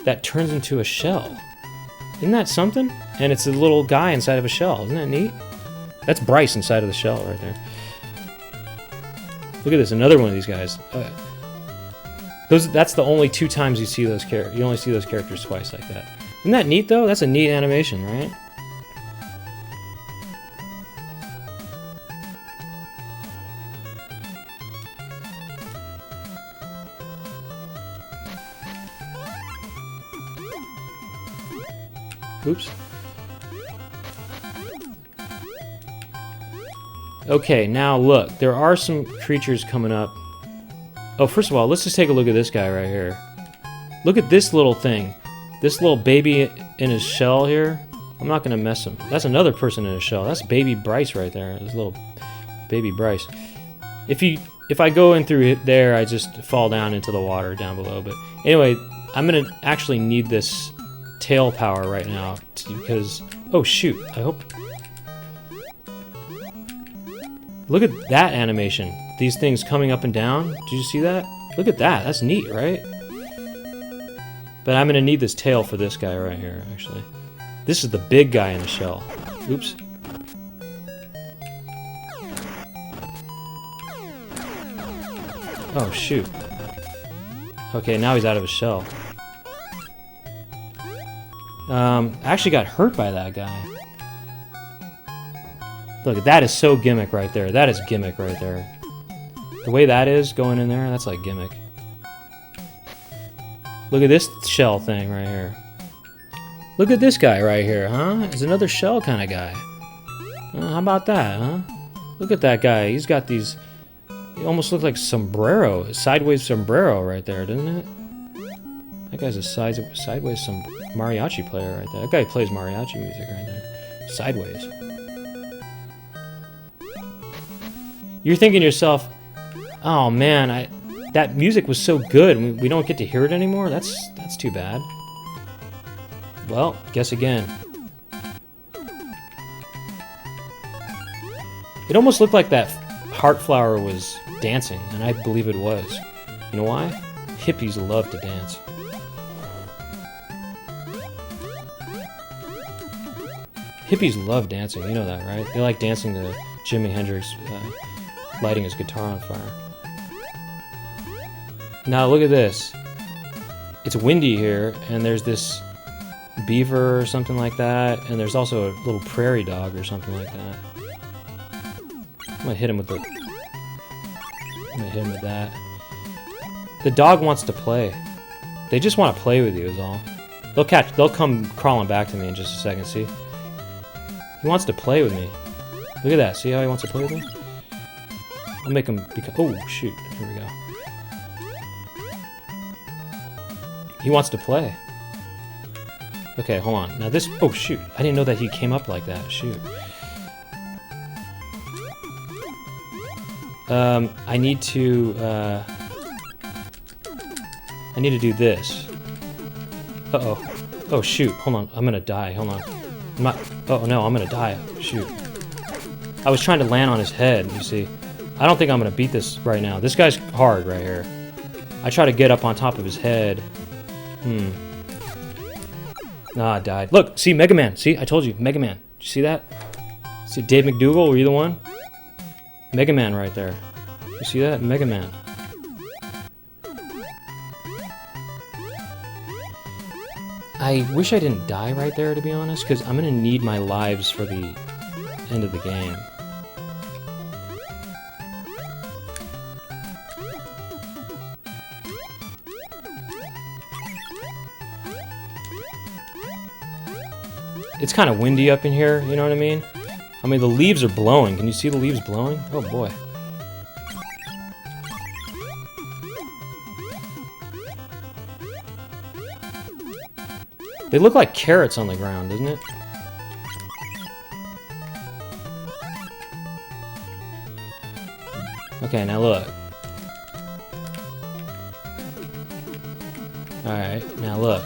that turns into a shell. Isn't that something? And it's a little guy inside of a shell. Isn't that neat? That's Bryce inside of the shell right there. Look at this, another one of these guys. That's the only 2 times you see those characters. You only see those characters twice like that. Isn't that neat though? That's a neat animation, right? Oops. Okay, now look, there are some creatures coming up. Oh, first of all, let's just take a look at this guy right here. Look at this little thing. This little baby in his shell here. I'm not gonna mess him. That's another person in a shell. That's baby Bryce right there. This little baby Bryce. If I go in through it there, I just fall down into the water down below. But anyway, I'm gonna actually need this tail power right now because... Oh shoot, I hope... Look at that animation. These things coming up and down. Did you see that? Look at that. That's neat, right? But I'm gonna need this tail for this guy right here, actually. This is the big guy in the shell. Oops. Oh, shoot. Okay, now he's out of his shell. I actually got hurt by that guy. Look, that is so gimmick right there. That is gimmick right there. The way that is going in there, that's like gimmick. Look at this shell thing right here. Look at this guy right here, huh? It's another shell kind of guy. How about that, huh? Look at that guy. He's got these... He almost looks like sombrero. Sideways sombrero right there, doesn't it? That guy's a sideways mariachi player right there. That guy plays mariachi music right there. Sideways. You're thinking to yourself, oh man, that music was so good, we don't get to hear it anymore? That's too bad. Well, guess again. It almost looked like that heart flower was dancing, and I believe it was. You know why? Hippies love to dance. Hippies love dancing, you know that, right? They like dancing to Jimi Hendrix lighting his guitar on fire. Now look at this. It's windy here, and there's this beaver or something like that, and there's also a little prairie dog or something like that. I'm gonna hit him with that. The dog wants to play. They just want to play with you is all. They'll come crawling back to me in just a second, see? He wants to play with me. Look at that, see how he wants to play with me? I'll make him become... Oh, shoot. Here we go. He wants to play. Okay, hold on. Now this... Oh, shoot. I didn't know that he came up like that. Shoot. I need to do this. Uh-oh. Oh, shoot. Hold on. I'm gonna die. Hold on. I'm not... Oh, no. I'm gonna die. Shoot. I was trying to land on his head, you see. I don't think I'm gonna beat this right now. This guy's hard right here. I try to get up on top of his head. Nah, I died. Look, see, Mega Man. See, I told you, Mega Man. Did you see that? See, Dave McDougal, were you the one? Mega Man right there. You see that? Mega Man. I wish I didn't die right there, to be honest, because I'm gonna need my lives for the end of the game. It's kind of windy up in here, you know what I mean? I mean, the leaves are blowing. Can you see the leaves blowing? Oh, boy. They look like carrots on the ground, doesn't it? Okay, now look. Alright, now look.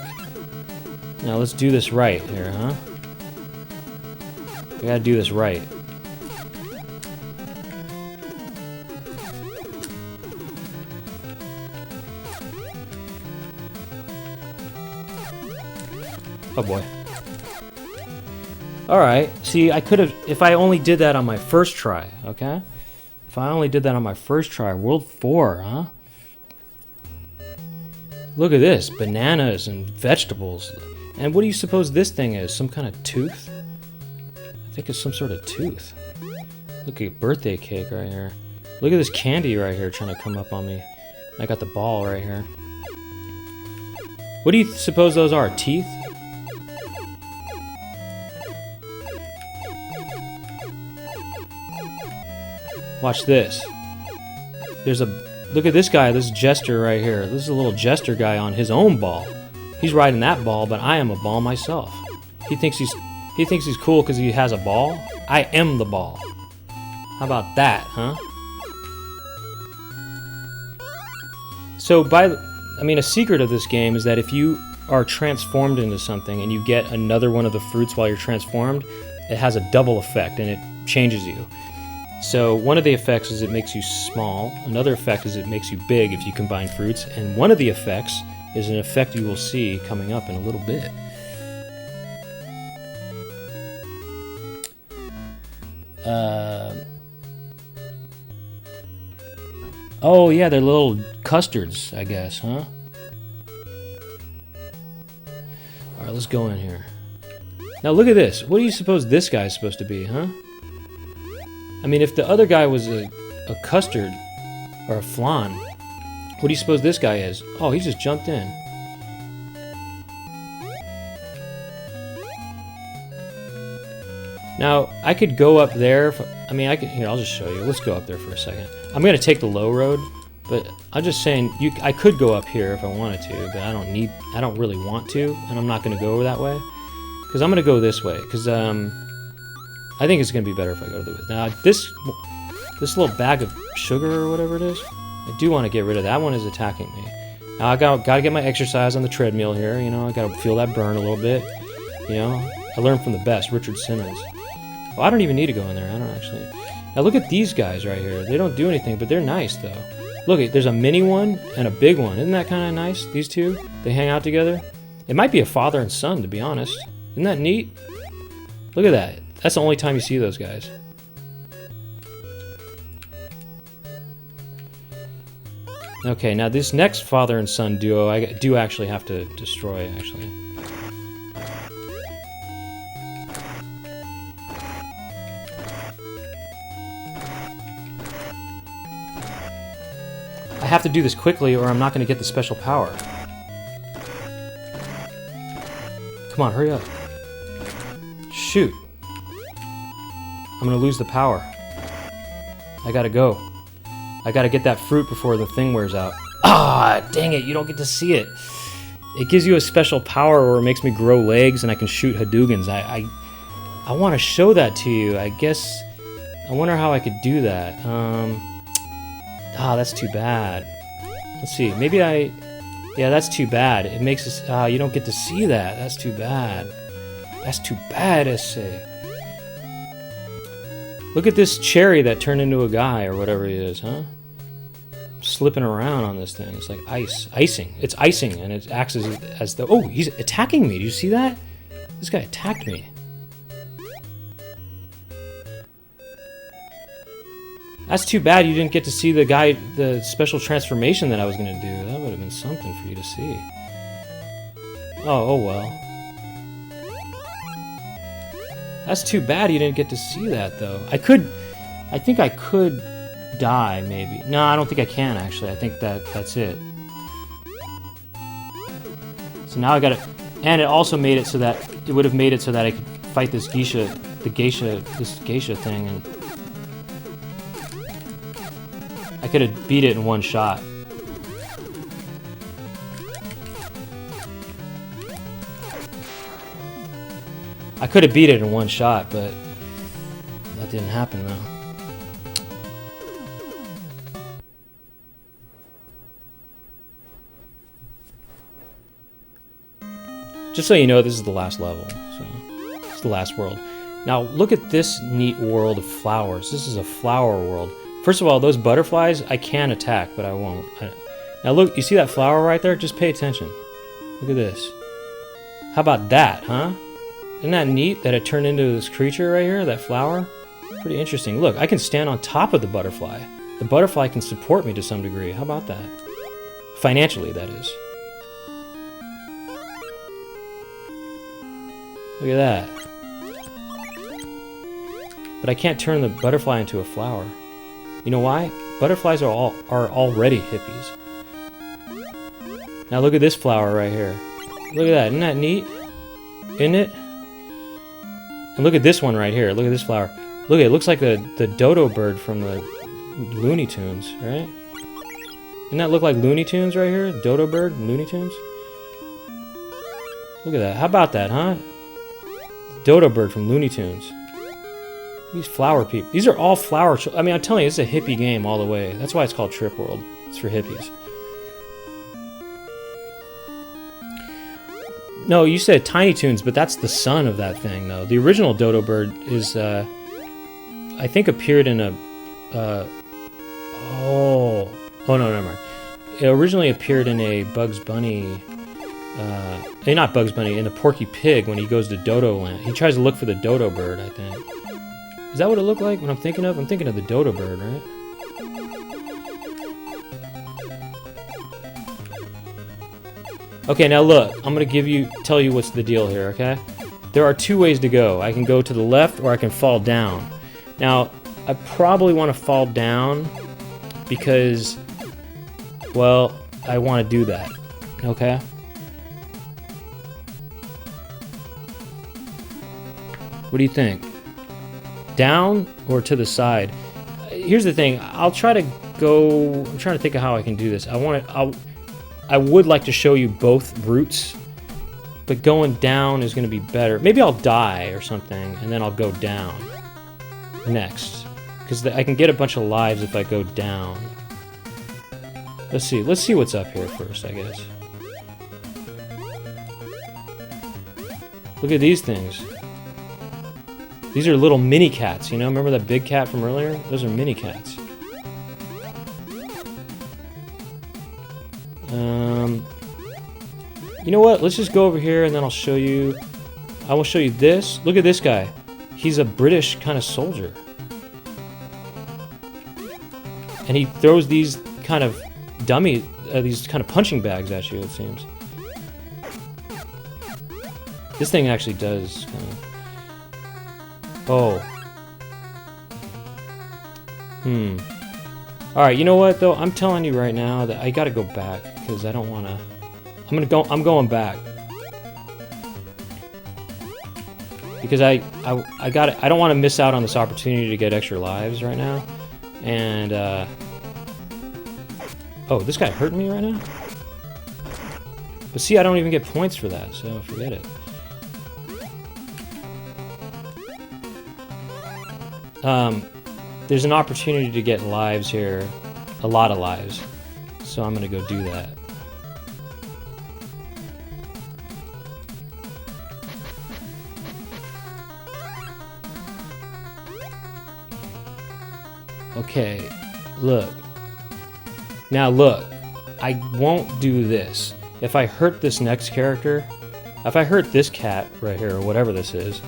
Now let's do this right here, huh? We gotta do this right. Oh boy. Alright, see, I could have, if I only did that on my first try, okay? If I only did that on my first try, World 4, huh? Look at this, bananas and vegetables. And what do you suppose this thing is? Some kind of tooth? I think it's some sort of tooth. Look at birthday cake right here. Look at this candy right here trying to come up on me. I got the ball right here. What do you suppose those are? Teeth? Watch this. There's a... Look at this guy, this jester right here. This is a little jester guy on his own ball. He's riding that ball, but I am a ball myself. He thinks he's cool because he has a ball. I am the ball. How about that, huh? So a secret of this game is that if you are transformed into something and you get another one of the fruits while you're transformed, it has a double effect and it changes you. So one of the effects is it makes you small. Another effect is it makes you big if you combine fruits. And one of the effects is an effect you will see coming up in a little bit. Oh yeah, they're little custards, I guess, huh? Alright, let's go in here. Now look at this. What do you suppose this guy is supposed to be, huh? I mean, if the other guy was a custard or a flan, what do you suppose this guy is? Oh, he just jumped in. Now, I could go up there. Here, I'll just show you. Let's go up there for a second. I'm going to take the low road, but I'm just saying, I could go up here if I wanted to, but I don't really want to, and I'm not going to go that way. Because I'm going to go this way, because, I think it's going to be better if I go to the... Now, this little bag of sugar or whatever it is, I do want to get rid of. That one is attacking me. Now, I got to get my exercise on the treadmill here, you know. I got to feel that burn a little bit, you know. I learned from the best, Richard Simmons. Well, I don't even need to go in there. I don't actually. Now, look at these guys right here. They don't do anything, but they're nice, though. Look, there's a mini one and a big one. Isn't that kind of nice? These two, they hang out together. It might be a father and son, to be honest. Isn't that neat? Look at that. That's the only time you see those guys. Okay, now this next father and son duo, I do actually have to destroy, actually. I have to do this quickly or I'm not going to get the special power. Come on, hurry up. Shoot. I'm gonna lose the power. I gotta go. I gotta get that fruit before the thing wears out. Ah, dang it, you don't get to see it. It gives you a special power where it makes me grow legs and I can shoot Hadoukens. I want to show that to you. I guess, I wonder how I could do that. That's too bad. Let's see, maybe Yeah, that's too bad. It makes us... you don't get to see that. That's too bad. That's too bad, I say. Look at this cherry that turned into a guy or whatever he is, huh? Slipping around on this thing. It's like icing. It's icing, and it acts as the... Oh, he's attacking me. Do you see that? This guy attacked me. That's too bad you didn't get to see the special transformation that I was going to do. That would have been something for you to see. Oh well. That's too bad you didn't get to see that, though. I think I could die, maybe. No, I don't think I can, actually. I think that's it. So now I got it. And it also made it so that... It would have made it so that I could fight this geisha thing, and... I could have beat it in one shot. I could have beat it in one shot, but that didn't happen, though. Just so you know, this is the last level. So it's the last world. Now, look at this neat world of flowers. This is a flower world. First of all, those butterflies, I can attack, but I won't. Now look, you see that flower right there? Just pay attention. Look at this. How about that, huh? Isn't that neat that it turned into this creature right here, that flower? Pretty interesting. Look, I can stand on top of the butterfly. The butterfly can support me to some degree. How about that? Financially, that is. Look at that. But I can't turn the butterfly into a flower. You know why? Butterflies are already hippies. Now look at this flower right here. Look at that. Isn't that neat? Isn't it? And look at this one right here. Look at this flower. Look, it looks like the dodo bird from the Looney Tunes, right? Doesn't that look like Looney Tunes right here? Dodo bird, Looney Tunes? Look at that. How about that, huh? Dodo bird from Looney Tunes. These flower people. These are all flower... I mean, I'm telling you, it's a hippie game all the way. That's why it's called Trip World. It's for hippies. No, you said Tiny Toons, but that's the son of that thing, though. The original Dodo Bird is, I think, appeared in a... Oh, no, never mind. It originally appeared in a Bugs Bunny... not Bugs Bunny, in the Porky Pig when he goes to Dodo Land. He tries to look for the Dodo Bird, I think. Is that what it looked like when I'm thinking of? I'm thinking of the Dodo Bird, right? Okay, now look. I'm gonna tell you what's the deal here, okay? There are two ways to go. I can go to the left or I can fall down. Now, I probably want to fall down because, well, I want to do that, okay? What do you think? Down or to the side? Here's the thing. I'll try to go... I'm trying to think of how I can do this. I would like to show you both routes, but going down is going to be better. Maybe I'll die or something, and then I'll go down next. Because I can get a bunch of lives if I go down. Let's see. Let's see what's up here first, I guess. Look at these things. These are little mini cats, you know? Remember that big cat from earlier? Those are mini cats. You know what? Let's just go over here and then I'll show you... I will show you this. Look at this guy. He's a British kind of soldier. And he throws these kind of these kind of punching bags at you, it seems. This thing actually does kind of... Oh. Alright, you know what though? I'm telling you right now that I gotta go back because I don't wanna... I'm going back. Because I don't want to miss out on this opportunity to get extra lives right now. And oh, this guy hurting me right now? But see, I don't even get points for that, so forget it. There's an opportunity to get lives here, a lot of lives, so I'm gonna go do that. Okay, look. Now look, I won't do this. If I hurt this next character, if I hurt this cat right here, or whatever this is,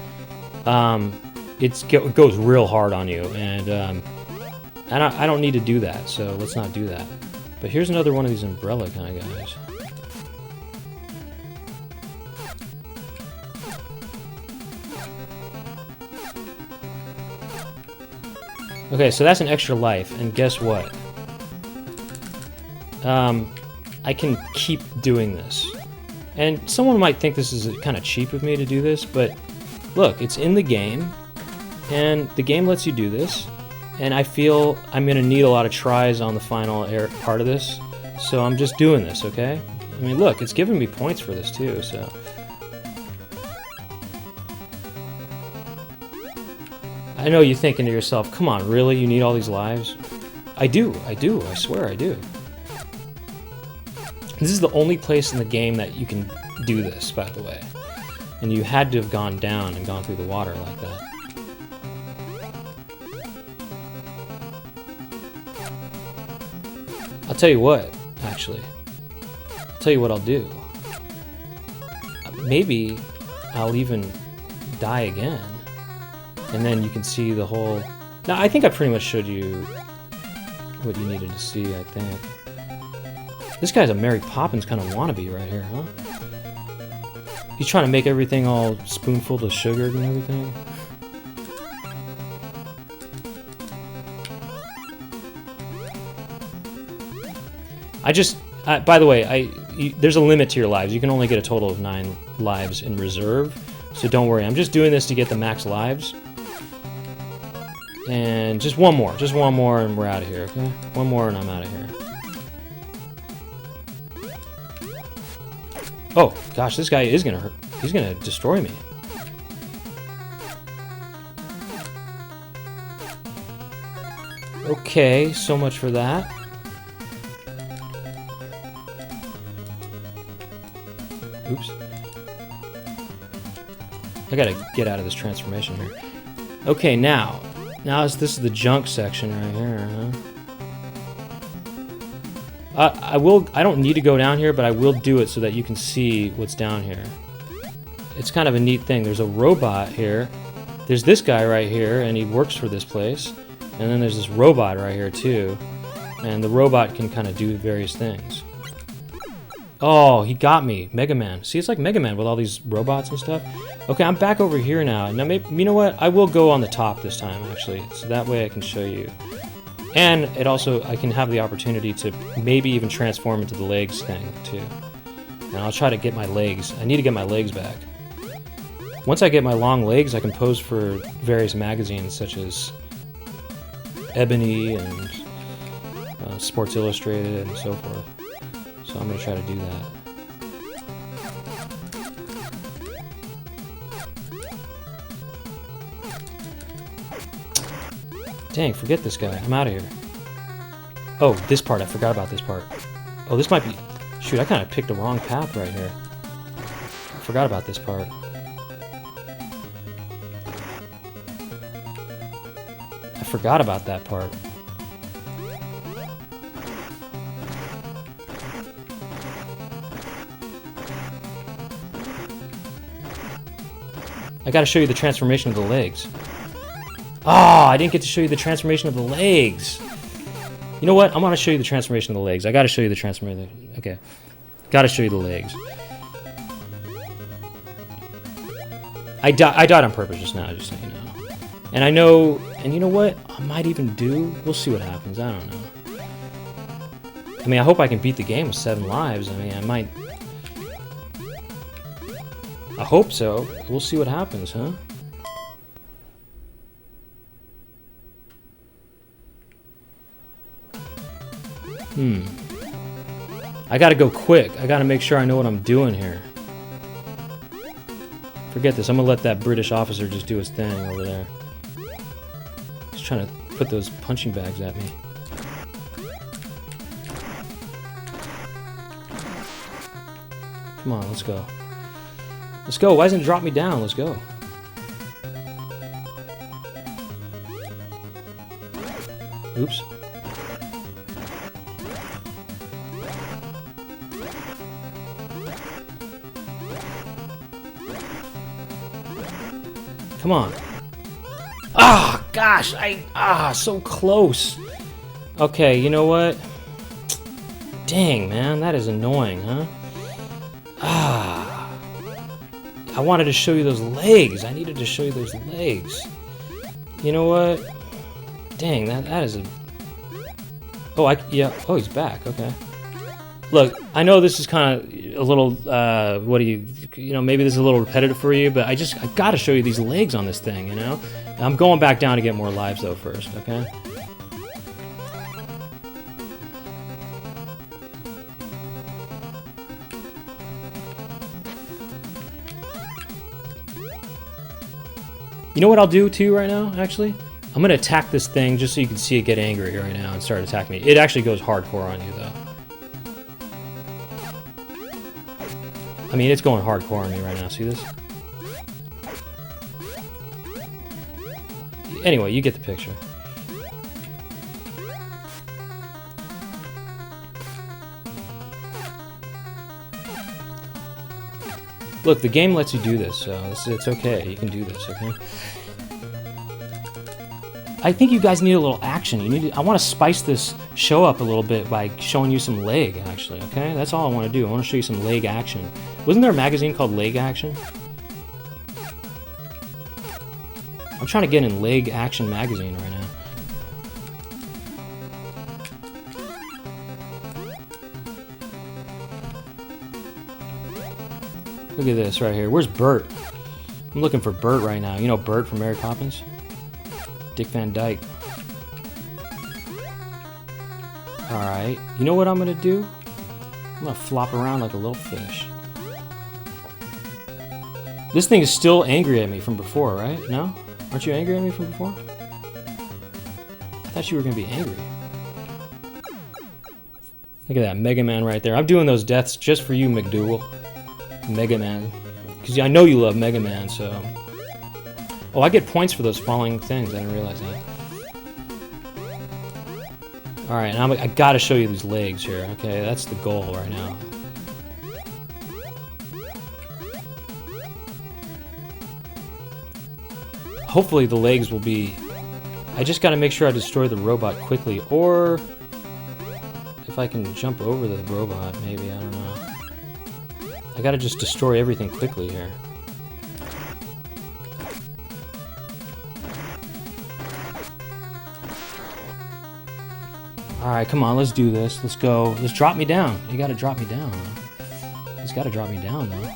it goes real hard on you, and I don't need to do that, so let's not do that. But here's another one of these umbrella kind of guys. Okay, so that's an extra life, and guess what? I can keep doing this. And someone might think this is kind of cheap of me to do this, but look, it's in the game, and the game lets you do this, and I feel I'm going to need a lot of tries on the final part of this, so I'm just doing this, okay? I mean, look, it's giving me points for this too, so... I know you're thinking to yourself, come on, really? You need all these lives? I do, I swear I do. This is the only place in the game that you can do this, by the way. And you had to have gone down and gone through the water like that. I'll tell you what, actually. I'll tell you what I'll do. Maybe I'll even die again. And then you can see the whole... Now, I think I pretty much showed you what you needed to see, I think. This guy's a Mary Poppins kind of wannabe right here, huh? He's trying to make everything all spoonful of sugar and everything. By the way, there's a limit to your lives. You can only get a total of 9 lives in reserve, so don't worry. I'm just doing this to get the max lives. And just one more and we're out of here, okay? One more and I'm out of here. Oh, gosh, this guy is gonna hurt. He's gonna destroy me. Okay, so much for that. Oops. I gotta get out of this transformation here. Okay, now this is the junk section right here, huh? I don't need to go down here, but I will do it so that you can see what's down here. It's kind of a neat thing. There's a robot here. There's this guy right here, and he works for this place. And then there's this robot right here, too. And the robot can kind of do various things. Oh, he got me. Mega Man. See, it's like Mega Man with all these robots and stuff. Okay, I'm back over here now. Now, maybe, you know what? I will go on the top this time, actually. So that way I can show you. And it also, I can have the opportunity to maybe even transform into the legs thing, too. And I'll try to get my legs. I need to get my legs back. Once I get my long legs, I can pose for various magazines, such as Ebony and Sports Illustrated and so forth. So I'm going to try to do that. Dang, forget this guy. I'm out of here. Oh, this part. I forgot about this part. Oh, this might be... Shoot, I kind of picked the wrong path right here. I forgot about this part. I forgot about that part. I gotta show you the transformation of the legs. Oh, I didn't get to show you the transformation of the legs. You know what? I'm gonna show you the transformation of the legs. I gotta show you the transformation. Okay. Gotta show you the legs. I died on purpose just now, just so you know. And I know, and you know what? I might even do. We'll see what happens. I don't know. I mean, I hope I can beat the game with 7 lives. I mean, I might... I hope so. We'll see what happens, huh? I gotta go quick. I gotta make sure I know what I'm doing here. Forget this. I'm gonna let that British officer just do his thing over there. He's trying to put those punching bags at me. Come on, let's go. Let's go. Why doesn't it drop me down? Let's go. Oops. Come on. Ah, gosh, so close. Okay, you know what? Dang, man, that is annoying, huh? Ah. I wanted to show you those legs. I needed to show you those legs. You know what? Dang, that is a... Oh, yeah. Oh, he's back. Okay. Look, I know this is kind of a little, maybe this is a little repetitive for you, but I gotta show you these legs on this thing, you know? I'm going back down to get more lives, though, first, okay? You know what I'll do to you right now, actually? I'm gonna attack this thing just so you can see it get angry right now and start attacking me. It actually goes hardcore on you, though. I mean, it's going hardcore on me right now. See this? Anyway, you get the picture. Look, the game lets you do this, so it's okay. You can do this, okay? I think you guys need a little action. I want to spice this show up a little bit by showing you some leg, actually, okay? That's all I want to do. I want to show you some leg action. Wasn't there a magazine called Leg Action? I'm trying to get in Leg Action magazine right now. Look at this right here. Where's Bert? I'm looking for Bert right now. You know Bert from Mary Poppins? Dick Van Dyke. Alright. You know what I'm gonna do? I'm gonna flop around like a little fish. This thing is still angry at me from before, right? No? Aren't you angry at me from before? I thought you were gonna be angry. Look at that Mega Man right there. I'm doing those deaths just for you, McDougal. Mega Man. Because I know you love Mega Man, so... Oh, I get points for those falling things. I didn't realize that. Alright, and I gotta show you these legs here. Okay, that's the goal right now. Hopefully the legs will be... I just gotta make sure I destroy the robot quickly, or... if I can jump over the robot, maybe, I don't know. I gotta just destroy everything quickly here. Alright, come on, let's do this. Let's go. Let's drop me down. You gotta drop me down. He's gotta drop me down, though.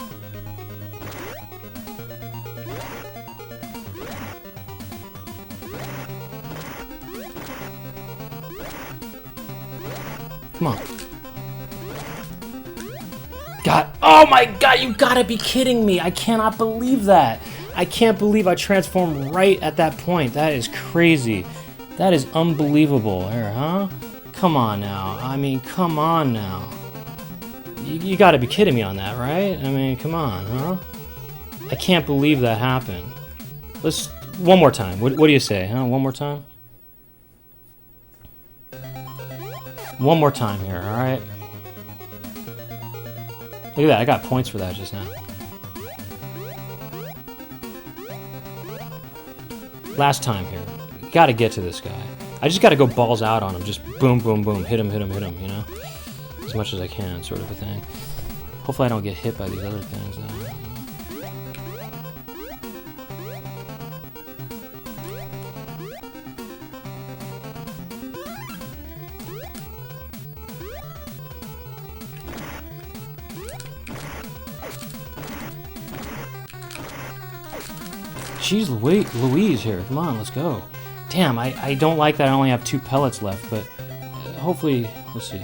Come on. God. Oh my god, you gotta be kidding me. I cannot believe that. I can't believe I transformed right at that point. That is crazy. That is unbelievable. Here, huh? Come on now. I mean, come on now. You gotta be kidding me on that, right? I mean, come on, huh? I can't believe that happened. Let's... one more time. What do you say, huh? One more time? One more time here, alright? Look at that, I got points for that just now. Last time here. Gotta get to this guy. I just gotta go balls out on him. Just boom, boom, boom. Hit him, hit him, hit him, you know? As much as I can, sort of a thing. Hopefully I don't get hit by these other things, though. Jeez Louise here. Come on, let's go. Damn, I don't like that I only have 2 pellets left, but hopefully, let's see.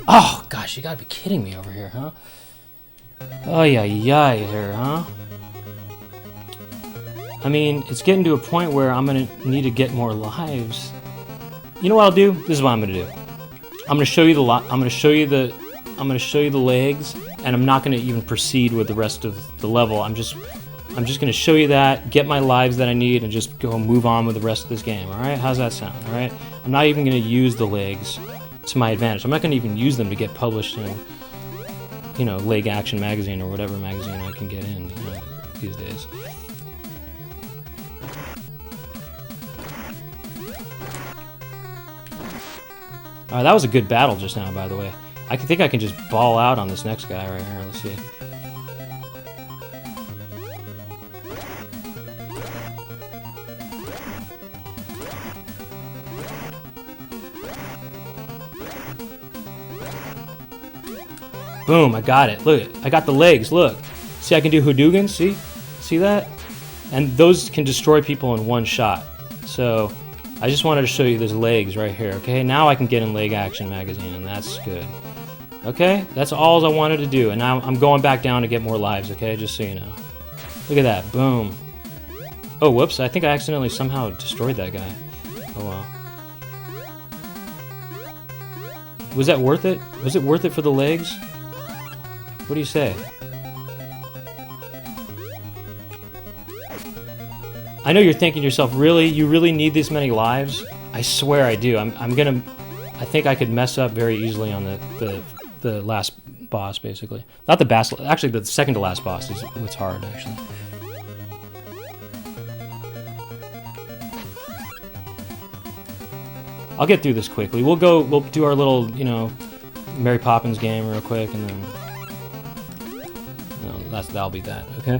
Oh, gosh, you gotta be kidding me over here, huh? Oh, yeah, here, huh? I mean, it's getting to a point where I'm gonna need to get more lives. You know what I'll do? This is what I'm gonna do. I'm gonna show you the legs, and I'm not going to even proceed with the rest of the level. I'm just going to show you that, get my lives that I need, and just go move on with the rest of this game. All right? How's that sound? All right? I'm not even going to use the legs to my advantage. I'm not going to even use them to get published in, you know, Leg Action magazine or whatever magazine I can get in, you know, these days. That was a good battle just now, by the way. I think I can just ball out on this next guy right here. Let's see. Boom, I got it. Look, I got the legs, look. See, I can do Hadouken, see? See that? And those can destroy people in one shot. So, I just wanted to show you those legs right here, okay? Now I can get in Leg Action magazine, and that's good. Okay? That's all I wanted to do, and now I'm going back down to get more lives, okay? Just so you know. Look at that, boom. Oh, whoops, I think I accidentally somehow destroyed that guy. Oh, well. Was that worth it? Was it worth it for the legs? What do you say? I know you're thinking to yourself, really? You really need this many lives? I swear I do. I think I could mess up very easily on the last boss, basically. Not the boss, actually the second to last boss is what's hard, actually. I'll get through this quickly. We'll do our little, you know, Mary Poppins game real quick, and then that'll be that, okay?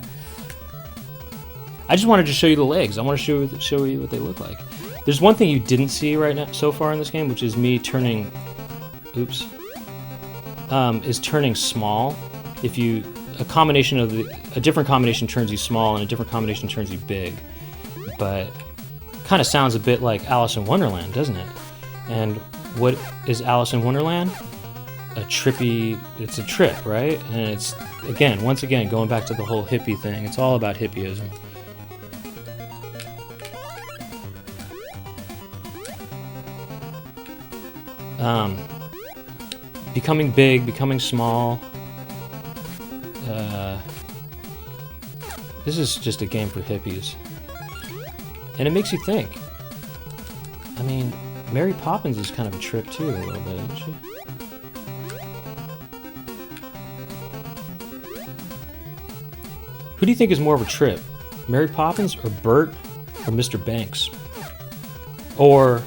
I just wanted to show you the legs. I want to show you what they look like. There's one thing you didn't see right now so far in this game, which is me turning, oops, is turning small. If you, a different combination turns you small and a different combination turns you big. But kind of sounds a bit like Alice in Wonderland, doesn't it? And what is Alice in Wonderland? It's a trip, right? And it's, once again, going back to the whole hippie thing. It's all about hippieism. Becoming big, becoming small. This is just a game for hippies. And it makes you think. I mean, Mary Poppins is kind of a trip too, a little bit, isn't she? Who do you think is more of a trip? Mary Poppins or Bert or Mr. Banks? Or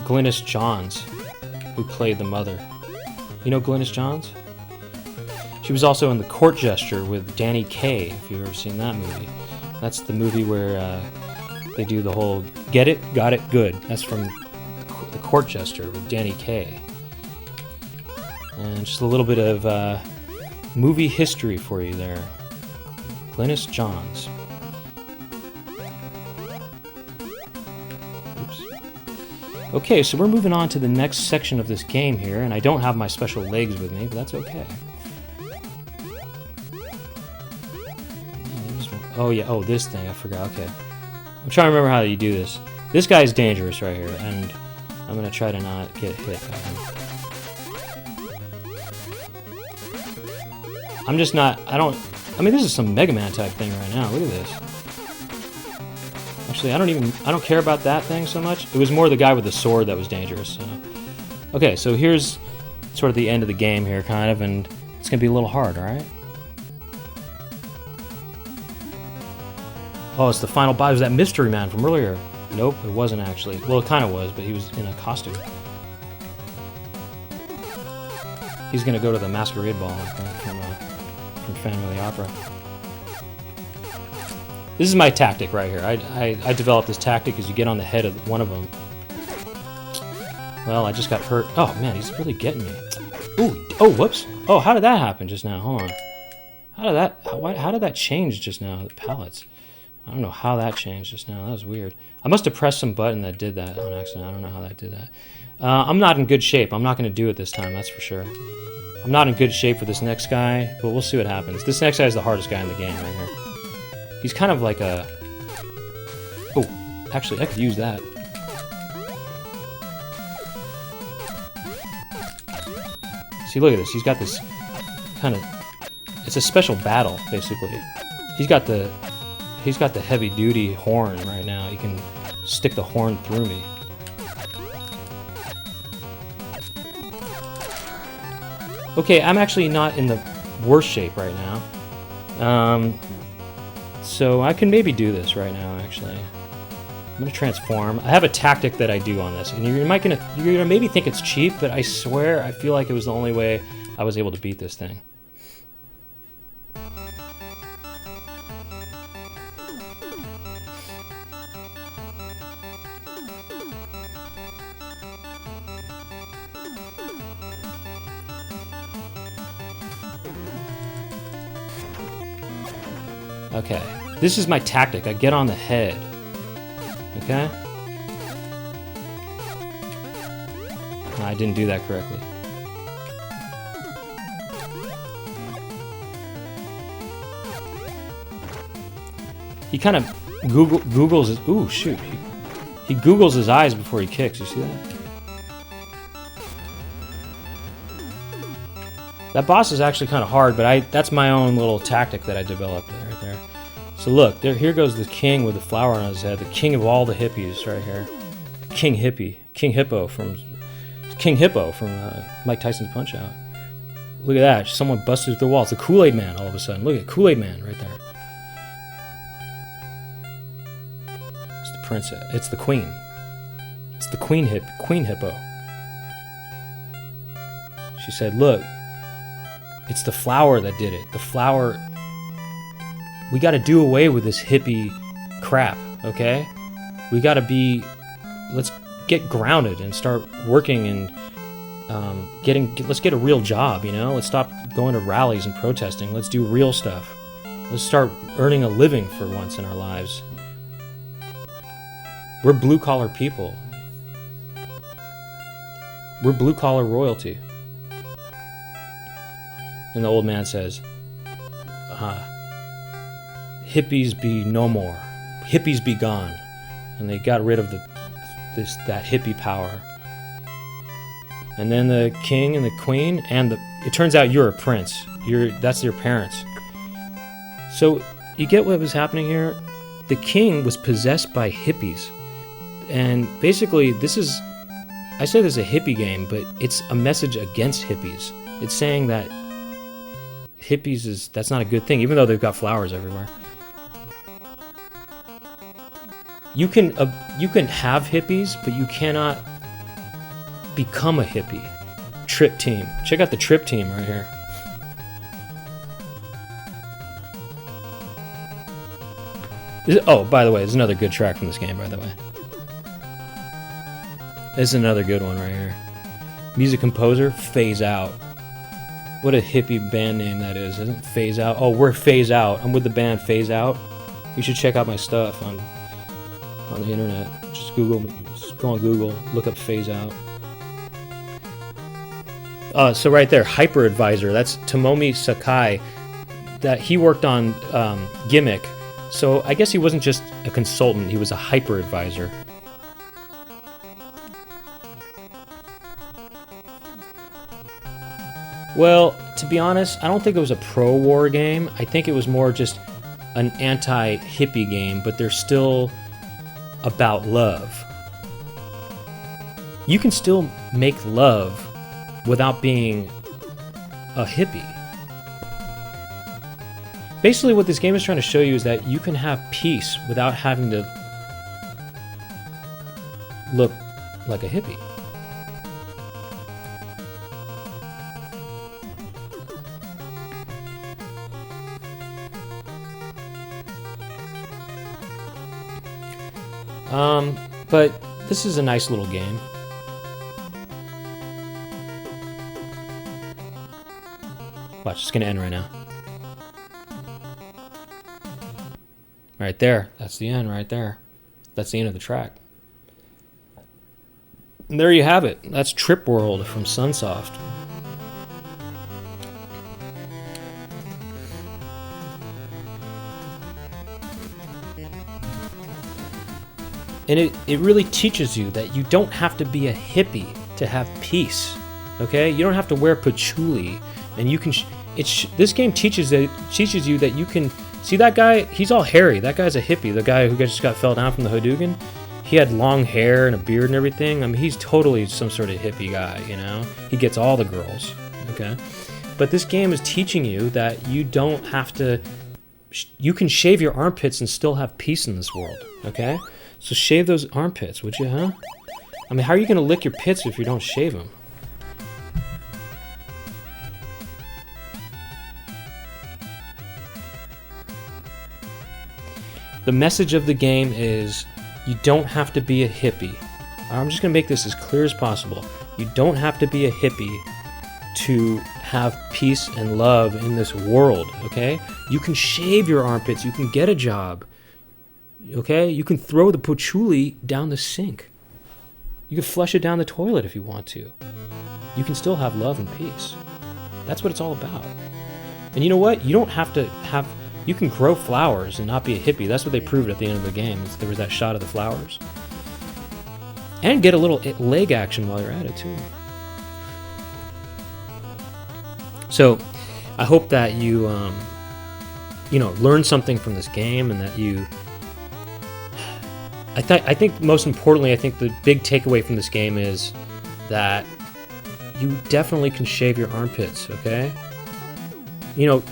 Glynis Johns, who played the mother. You know Glynis Johns? She was also in The Court Jester with Danny Kaye, if you've ever seen that movie. That's the movie where they do the whole get it, got it, good. That's from The Court Jester with Danny Kaye. And just a little bit of movie history for you there. Glynis Johns. Okay, so we're moving on to the next section of this game here, and I don't have my special legs with me, but that's okay. Oh yeah, oh this thing, I forgot, okay. I'm trying to remember how you do this. This guy's dangerous right here, and I'm gonna try to not get hit by him. I'm just not, I mean this is some Mega Man type thing right now, look at this. Actually, I don't care about that thing so much. It was more the guy with the sword that was dangerous. So. Okay, so here's sort of the end of the game here, kind of, and it's gonna be a little hard, all right? Oh, it's the final boss. It was that mystery man from earlier. Nope, it wasn't actually. Well, it kind of was, but he was in a costume. He's gonna go to the Masquerade Ball, I think, from Phantom of the Opera. This is my tactic right here. I developed this tactic as you get on the head of one of them. Well, I just got hurt. Oh man, he's really getting me. Ooh, oh, whoops. Oh, how did that happen just now? Hold on. How did that change just now? The pallets. I don't know how that changed just now. That was weird. I must have pressed some button that did that on accident. I don't know how that did that. I'm not in good shape. I'm not going to do it this time, that's for sure. I'm not in good shape for this next guy, but we'll see what happens. This next guy is the hardest guy in the game right here. He's kind of like a... Oh, actually, I could use that. See, look at this. He's got this kind of... It's a special battle, basically. He's got the heavy-duty horn right now. He can stick the horn through me. Okay, I'm actually not in the worst shape right now. So I can maybe do this right now, actually. I'm gonna transform. I have a tactic that I do on this, and you're gonna maybe think it's cheap, but I swear I feel like it was the only way I was able to beat this thing. Okay, this is my tactic. I get on the head. Okay? I didn't do that correctly. He kind of Googles his... Ooh, shoot. He Googles his eyes before he kicks. You see that? That boss is actually kind of hard, but that's my own little tactic that I developed right there. So look, here goes the king with the flower on his head, the king of all the hippies right here. King Hippo from Mike Tyson's Punch-Out. Look at that, someone busted through the wall. It's the Kool-Aid Man all of a sudden. Look at Kool-Aid Man right there. It's the princess, it's the queen. It's the Queen Hippo. She said, look, it's the flower that did it. The flower... We got to do away with this hippie crap, okay? We got to be... Let's get grounded and start working and let's get a real job, you know? Let's stop going to rallies and protesting. Let's do real stuff. Let's start earning a living for once in our lives. We're blue-collar people. We're blue-collar royalty. And the old man says, hippies be no more. Hippies be gone. And they got rid of that hippie power. And then the king and the queen and it turns out you're a prince. That's your parents. So you get what was happening here? The king was possessed by hippies. And basically I say this is a hippie game, but it's a message against hippies. It's saying that hippies that's not a good thing, even though they've got flowers everywhere. You can have hippies, but you cannot become a hippie. Trip Team. Check out the Trip Team right here. Oh, by the way, there's another good track from this game, by the way. This is another good one right here. Music composer, Phase Out. What a hippie band name that is, isn't it? Phase Out. Oh, we're Phase Out. I'm with the band Phase Out. You should check out my stuff on the internet. Just go on Google, look up Phase Out. So right there, Hyper Advisor. That's Tomomi Sakai. That he worked on Gimmick. So I guess he wasn't just a consultant. He was a hyper advisor. Well, to be honest, I don't think it was a pro-war game. I think it was more just an anti-hippie game, but they're still about love. You can still make love without being a hippie. Basically, what this game is trying to show you is that you can have peace without having to look like a hippie. But this is a nice little game. Watch, it's gonna end right now. Right there, that's the end right there. That's the end of the track. And there you have it. That's Trip World from Sunsoft. And it really teaches you that you don't have to be a hippie to have peace. Okay, you don't have to wear patchouli, and you can. This game teaches you that you can see that guy. He's all hairy. That guy's a hippie. The guy who just got fell down from the Hadouken. He had long hair and a beard and everything. I mean, he's totally some sort of hippie guy. You know, he gets all the girls. Okay, but this game is teaching you that you don't have to. You can shave your armpits and still have peace in this world. Okay, so shave those armpits, would you, huh? I mean, how are you gonna lick your pits if you don't shave them? The message of the game is you don't have to be a hippie. I'm just going to make this as clear as possible. You don't have to be a hippie to have peace and love in this world, okay? You can shave your armpits. You can get a job, okay? You can throw the patchouli down the sink. You can flush it down the toilet if you want to. You can still have love and peace. That's what it's all about. And you know what? You don't have to have... You can grow flowers and not be a hippie. That's what they proved at the end of the game. There was that shot of the flowers. And get a little leg action while you're at it, too. So, I hope that you, learn something from this game, and that you... I think most importantly, I think the big takeaway from this game is that you definitely can shave your armpits, okay? You know,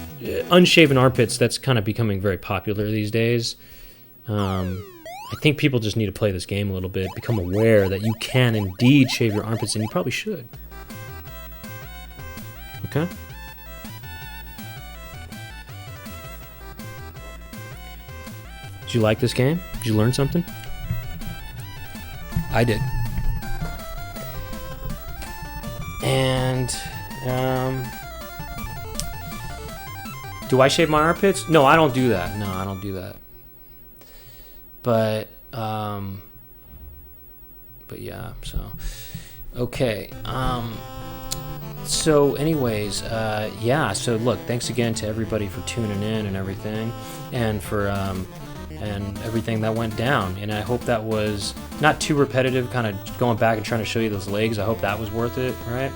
unshaven armpits, that's kind of becoming very popular these days. I think people just need to play this game a little bit, become aware that you can indeed shave your armpits, and you probably should. Okay? Did you like this game? Did you learn something? I did. And, do I shave my armpits? No, I don't do that. No, I don't do that. But yeah, so, okay. So anyways, yeah, so look, thanks again to everybody for tuning in and everything, and for, and everything that went down. And I hope that was not too repetitive, kind of going back and trying to show you those legs. I hope that was worth it, right?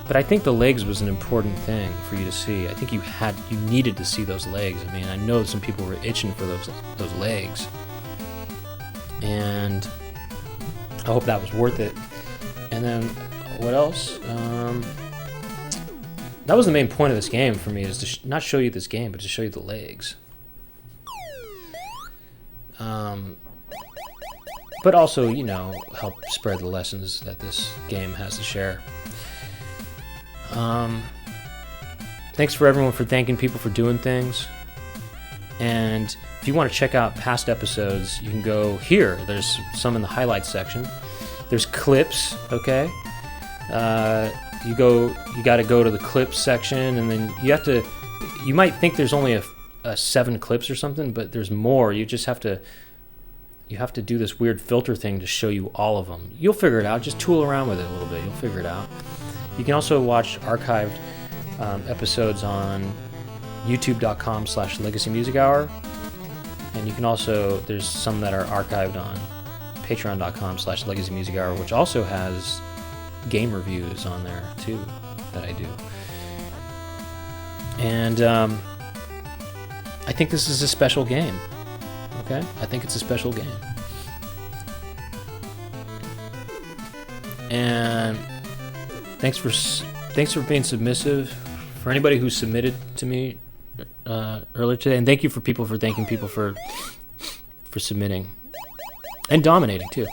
But I think the legs was an important thing for you to see. I think you needed to see those legs. I mean, I know some people were itching for those legs. And I hope that was worth it. And then, what else? That was the main point of this game for me, is to not show you this game, but to show you the legs. But also, help spread the lessons that this game has to share. Thanks for everyone for thanking people for doing things. And if you want to check out past episodes, you can go here. There's some in the highlights section. There's clips, okay? You got to go to the clips section, and then you might think there's only a 7 clips or something, but there's more. You have to do this weird filter thing to show you all of them. You'll figure it out. Just tool around with it a little bit. You'll figure it out. You can also watch archived episodes on youtube.com/legacymusichour. And you can also, there's some that are archived on patreon.com/legacymusichour, which also has game reviews on there too that I do. And I think this is a special game. Okay? I think it's a special game. And thanks for being submissive. For anybody who submitted to me earlier today, and thank you for thanking people for submitting and dominating too.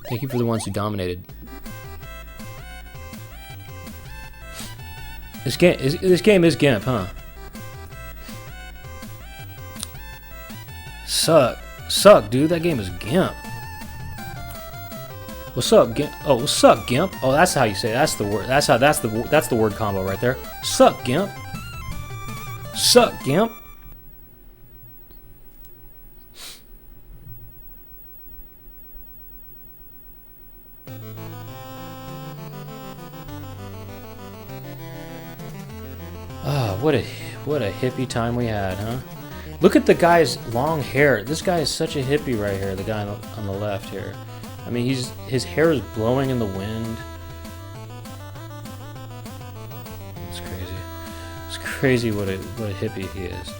Thank you for the ones who dominated. This game is GIMP, huh? Suck, dude. That game is GIMP. What's up, GIMP? Oh, what's up, GIMP? Oh, that's how you say it. That's the word. That's the word combo right there. Suck, GIMP. Suck, GIMP. Ah, what a hippie time we had, huh? Look at the guy's long hair. This guy is such a hippie right here, the guy on the left here. I mean, his hair is blowing in the wind. crazy what a hippie he is.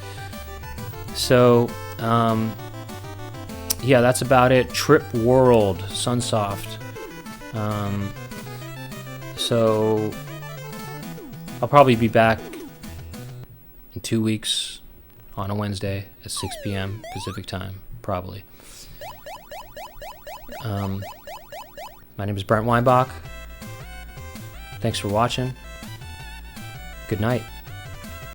So, yeah, that's about it. Trip World, Sunsoft. So, I'll probably be back in 2 weeks on a Wednesday at 6 p.m. Pacific time, probably. My name is Brent Weinbach. Thanks for watching. Good night.